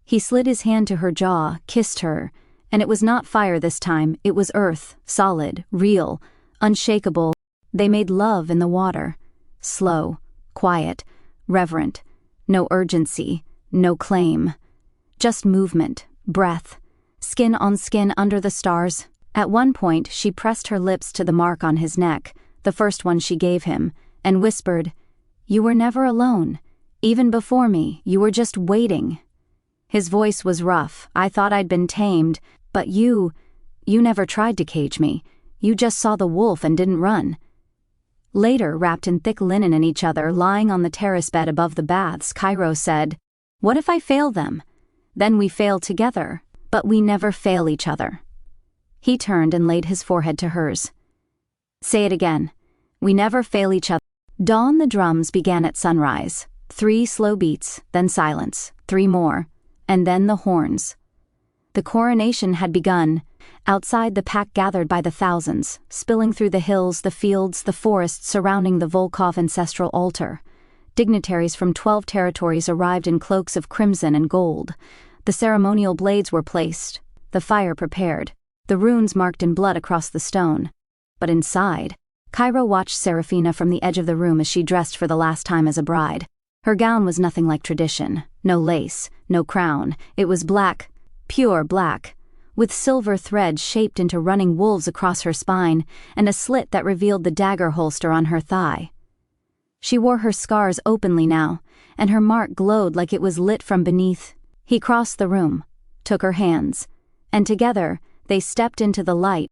He slid his hand to her jaw, kissed her, and it was not fire this time, it was earth, solid, real, unshakable. They made love in the water. Slow, quiet, reverent. No urgency, no claim. Just movement, breath, skin on skin under the stars. At one point, she pressed her lips to the mark on his neck, the first one she gave him, and whispered, "You were never alone. Even before me, you were just waiting." His voice was rough. "I thought I'd been tamed, but you never tried to cage me. You just saw the wolf and didn't run." Later, wrapped in thick linen and each other, lying on the terrace bed above the baths, Kairo said, "What if I fail them? Then we fail together, but we never fail each other." He turned and laid his forehead to hers. "Say it again. We never fail each other." Dawn the drums began at sunrise. 3 slow beats, then silence, 3 more, and then the horns. The coronation had begun. Outside, the pack gathered by the thousands, spilling through the hills, the fields, the forests surrounding the Volkov ancestral altar. Dignitaries from 12 territories arrived in cloaks of crimson and gold. The ceremonial blades were placed, the fire prepared, the runes marked in blood across the stone. But inside, Kairo watched Seraphina from the edge of the room as she dressed for the last time as a bride. Her gown was nothing like tradition. No lace, no crown. It was black, pure black, with silver threads shaped into running wolves across her spine and a slit that revealed the dagger holster on her thigh. She wore her scars openly now, and her mark glowed like it was lit from beneath. He crossed the room, took her hands, and together they stepped into the light.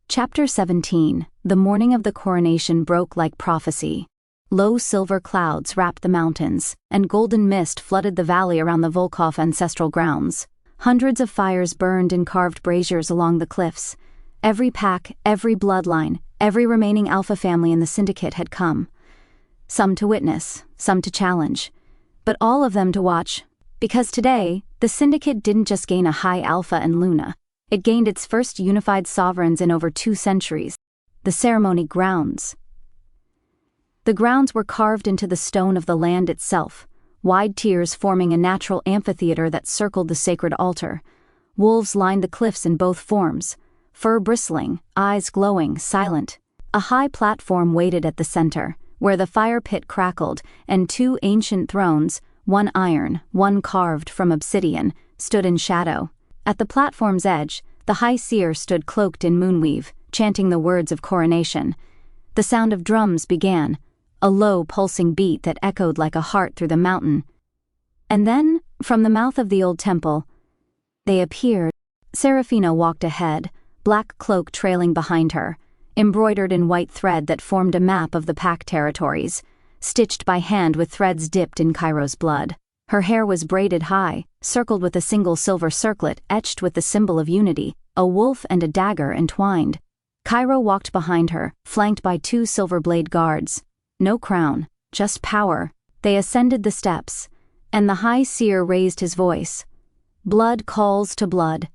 Chapter 17. The morning of the coronation broke like prophecy. Low silver clouds wrapped the mountains, and golden mist flooded the valley around the Volkov ancestral grounds. Hundreds of fires burned in carved braziers along the cliffs. Every pack, every bloodline, every remaining alpha family in the syndicate had come. Some to witness, some to challenge, but all of them to watch, because today, the syndicate didn't just gain a high alpha and Luna. It gained its first unified sovereigns in over 2 centuries, the ceremony grounds. The grounds were carved into the stone of the land itself, wide tiers forming a natural amphitheater that circled the sacred altar. Wolves lined the cliffs in both forms, fur bristling, eyes glowing, silent. A high platform waited at the center, where the fire pit crackled, and 2 ancient thrones, one iron, one carved from obsidian, stood in shadow. At the platform's edge, the high seer stood cloaked in moonweave, chanting the words of coronation. The sound of drums began, a low pulsing beat that echoed like a heart through the mountain. And then, from the mouth of the old temple, they appeared. Seraphina walked ahead, black cloak trailing behind her, embroidered in white thread that formed a map of the pack territories, stitched by hand with threads dipped in Kairo's blood. Her hair was braided high, circled with a single silver circlet etched with the symbol of unity, a wolf and a dagger entwined. Kairo walked behind her, flanked by 2 silver blade guards. No crown, just power. They ascended the steps, and the high seer raised his voice. Blood calls to blood.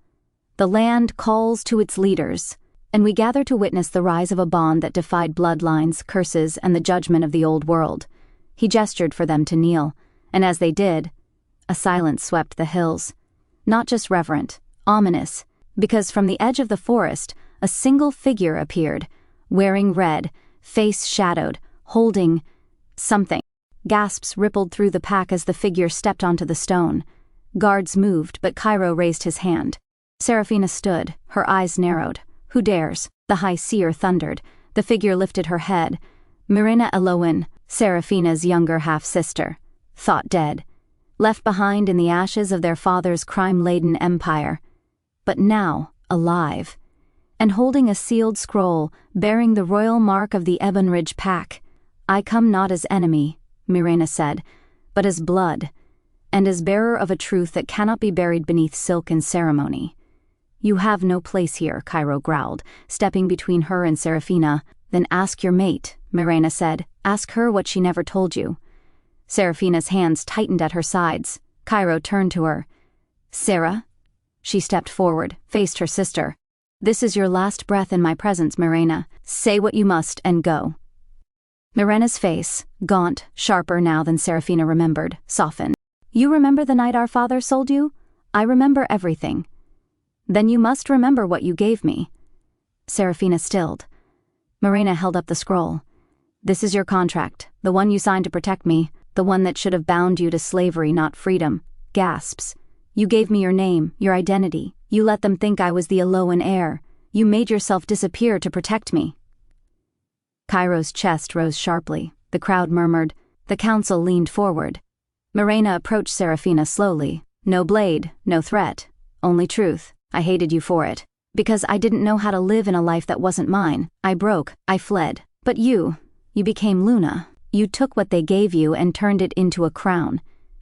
The land calls to its leaders, and we gather to witness the rise of a bond that defied bloodlines, curses, and the judgment of the old world. He gestured for them to kneel, and as they did, a silence swept the hills. Not just reverent, ominous, because from the edge of the forest, a single figure appeared, wearing red, face shadowed, holding something. Gasps rippled through the pack as the figure stepped onto the stone. Guards moved, but Kairo raised his hand. Seraphina stood, her eyes narrowed. Who dares? The high seer thundered. The figure lifted her head. Seraphina Elowyn, Seraphina's younger half-sister, thought dead, left behind in the ashes of their father's crime-laden empire, but now alive, and holding a sealed scroll bearing the royal mark of the Ebon Ridge Pack. I come not as enemy, Seraphina said, but as blood, and as bearer of a truth that cannot be buried beneath silk and ceremony. You have no place here, Kairo growled, stepping between her and Seraphina. Then ask your mate, Seraphina said. Ask her what she never told you. Seraphina's hands tightened at her sides. Kairo turned to her. Sarah? She stepped forward, faced her sister. This is your last breath in my presence, Seraphina. Say what you must and go. Seraphina's face, gaunt, sharper now than Seraphina remembered, softened. You remember the night our father sold you? I remember everything. Then you must remember what you gave me. Seraphina stilled. Seraphina held up the scroll. This is your contract, the one you signed to protect me, the one that should have bound you to slavery, not freedom. Gasps. You gave me your name, your identity. You let them think I was the Elowyn heir. You made yourself disappear to protect me. Kairo's chest rose sharply. The crowd murmured. The council leaned forward. Seraphina approached Seraphina slowly. No blade, no threat. Only truth. I hated you for it. Because I didn't know how to live in a life that wasn't mine. I broke. I fled. But you became Luna. You took what they gave you and turned it into a crown.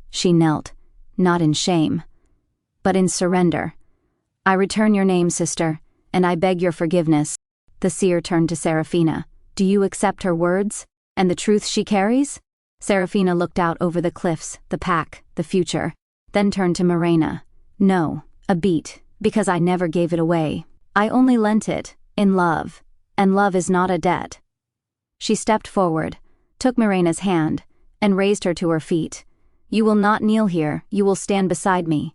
She knelt. Not in shame, but in surrender. I return your name, sister, and I beg your forgiveness. The seer turned to Seraphina. Do you accept her words, and the truth she carries? Seraphina looked out over the cliffs, the pack, the future, then turned to Seraphina. No, a beat, because I never gave it away. I only lent it, in love, and love is not a debt. She stepped forward, took Seraphina's hand, and raised her to her feet. You will not kneel here, you will stand beside me.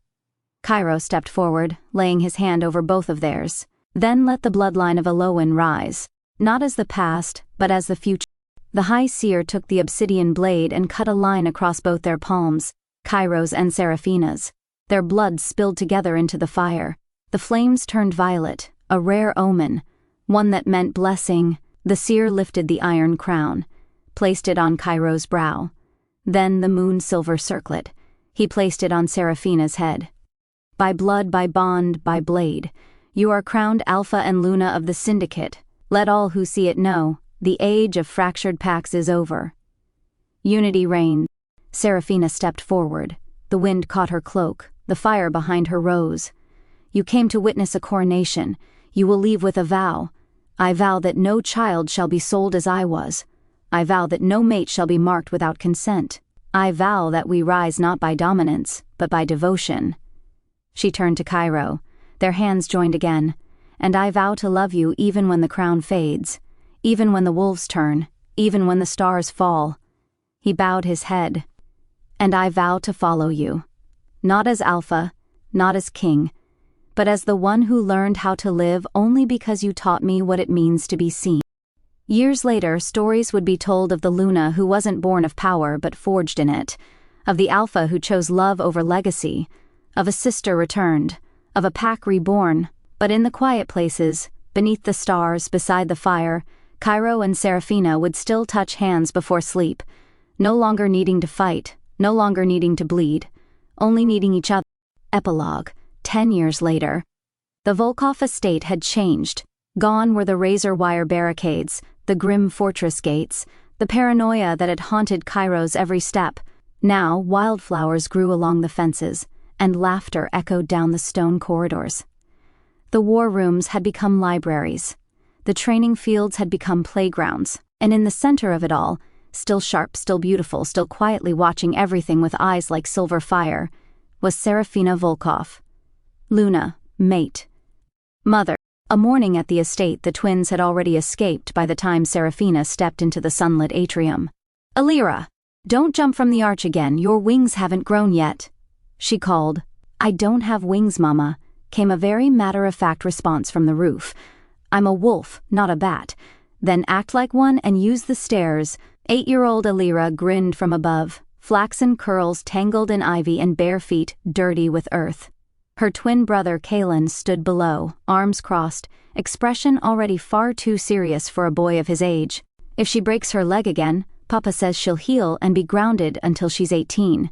Kairo stepped forward, laying his hand over both of theirs. Then let the bloodline of Elowyn rise, not as the past, but as the future. The high seer took the obsidian blade and cut a line across both their palms, Kairo's and Seraphina's. Their blood spilled together into the fire. The flames turned violet, a rare omen, one that meant blessing. The seer lifted the iron crown. placed it on Kairo's brow. Then the moon-silver circlet. He placed it on Seraphina's head. By blood, by bond, by blade, you are crowned Alpha and Luna of the Syndicate. Let all who see it know, the age of fractured packs is over. Unity reigned. Seraphina stepped forward. The wind caught her cloak. The fire behind her rose. You came to witness a coronation. You will leave with a vow. I vow that no child shall be sold as I was. I vow that no mate shall be marked without consent. I vow that we rise not by dominance, but by devotion. She turned to Kairo. Their hands joined again. And I vow to love you even when the crown fades, even when the wolves turn, even when the stars fall. He bowed his head. And I vow to follow you. Not as Alpha, not as king, but as the one who learned how to live only because you taught me what it means to be seen. Years later, stories would be told of the Luna who wasn't born of power but forged in it, of the Alpha who chose love over legacy, of a sister returned, of a pack reborn, but in the quiet places, beneath the stars, beside the fire, Kairo and Seraphina would still touch hands before sleep, no longer needing to fight, no longer needing to bleed, only needing each other. Epilogue. 10 years later. The Volkov estate had changed. Gone were the razor wire barricades, the grim fortress gates, the paranoia that had haunted Kairo's every step. Now wildflowers grew along the fences, and laughter echoed down the stone corridors. The war rooms had become libraries. The training fields had become playgrounds, and in the center of it all, still sharp, still beautiful, still quietly watching everything with eyes like silver fire, was Seraphina Volkov. Luna, mate. Mother. A morning at the estate the twins had already escaped by the time Seraphina stepped into the sunlit atrium. Alira, don't jump from the arch again, your wings haven't grown yet, she called. I don't have wings, Mama, came a very matter-of-fact response from the roof. I'm a wolf, not a bat. Then act like one and use the stairs. 8-year-old Alira grinned from above, flaxen curls tangled in ivy and bare feet dirty with earth. Her twin brother Kaylin stood below, arms crossed, expression already far too serious for a boy of his age. If she breaks her leg again, Papa says she'll heal and be grounded until she's 18.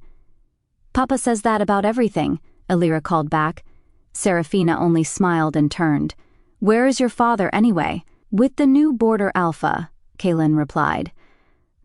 Papa says that about everything, Alira called back. Seraphina only smiled and turned. Where is your father anyway? With the new border Alpha, Kaylin replied.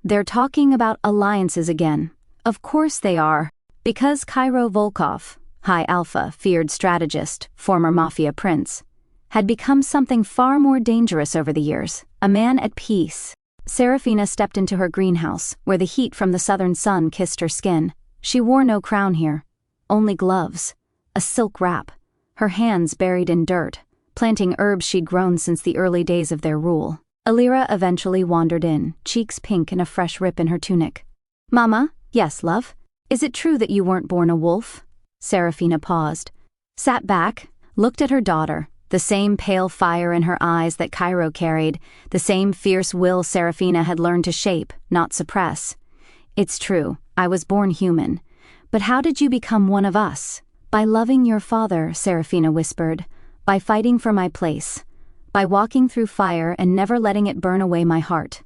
They're talking about alliances again. Of course they are. Because Kairo Volkov, High Alpha, feared strategist, former MAFIA prince, had become something far more dangerous over the years, a man at peace. Seraphina stepped into her greenhouse, where the heat from the southern sun kissed her skin. She wore no crown here, only gloves, a silk wrap, her hands buried in dirt, planting herbs she'd grown since the early days of their rule. Alira eventually wandered in, cheeks pink and a fresh rip in her tunic. Mama, yes, love? Is it true that you weren't born a wolf? Seraphina paused, sat back, looked at her daughter, the same pale fire in her eyes that Kairo carried, the same fierce will Seraphina had learned to shape, not suppress. It's true, I was born human. But how did you become one of us? By loving your father, Seraphina whispered, by fighting for my place, by walking through fire and never letting it burn away my heart.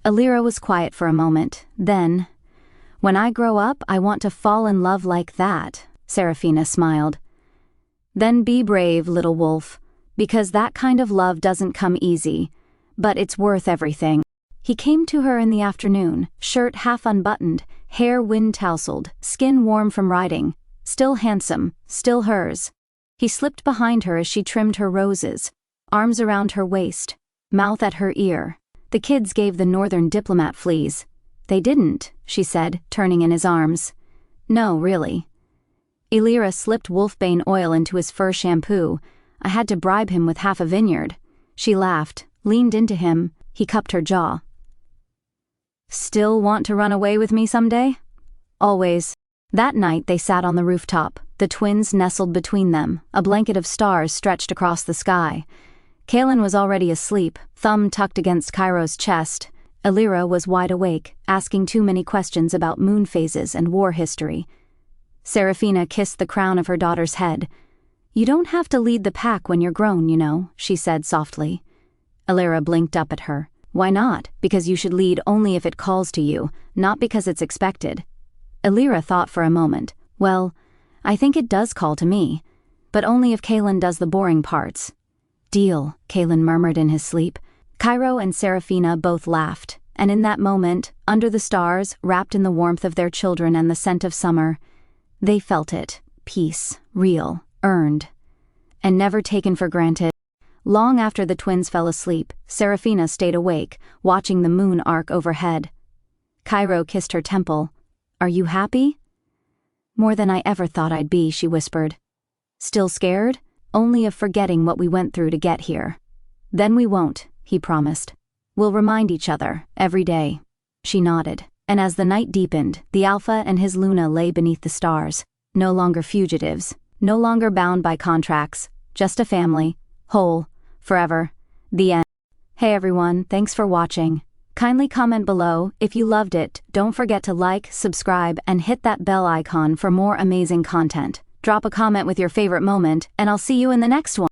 Alira was quiet for a moment, then, when I grow up, I want to fall in love like that, Seraphina smiled. Then be brave, little wolf, because that kind of love doesn't come easy, but it's worth everything. He came to her in the afternoon, shirt half unbuttoned, hair wind-tousled, skin warm from riding, still handsome, still hers. He slipped behind her as she trimmed her roses, arms around her waist, mouth at her ear. The kids gave the northern diplomat fleas. They didn't, she said, turning in his arms. No, really. Alira slipped wolfbane oil into his fur shampoo. I had to bribe him with half a vineyard. She laughed, leaned into him. He cupped her jaw. Still want to run away with me someday? Always. That night they sat on the rooftop, the twins nestled between them, a blanket of stars stretched across the sky. Kaylin was already asleep, thumb tucked against Kairo's chest. Alira was wide awake, asking too many questions about moon phases and war history. Seraphina kissed the crown of her daughter's head. You don't have to lead the pack when you're grown, you know, she said softly. Alira blinked up at her. Why not? Because you should lead only if it calls to you, not because it's expected. Elira thought for a moment. Well, I think it does call to me, but only if Kaylin does the boring parts. Deal, Kaylin murmured in his sleep. Kairo and Seraphina both laughed, and in that moment, under the stars, wrapped in the warmth of their children and the scent of summer, they felt it, peace, real, earned, and never taken for granted. Long after the twins fell asleep, Seraphina stayed awake, watching the moon arc overhead. Kairo kissed her temple. Are you happy? More than I ever thought I'd be, she whispered. Still scared? Only of forgetting what we went through to get here. Then we won't, he promised. We'll remind each other, every day. She nodded, and as the night deepened, the Alpha and his Luna lay beneath the stars, no longer fugitives, no longer bound by contracts, just a family, whole, forever. The end. Hey everyone, thanks for watching. Kindly comment below if you loved it. Don't forget to like, subscribe, and hit that bell icon for more amazing content. Drop a comment with your favorite moment, and I'll see you in the next one.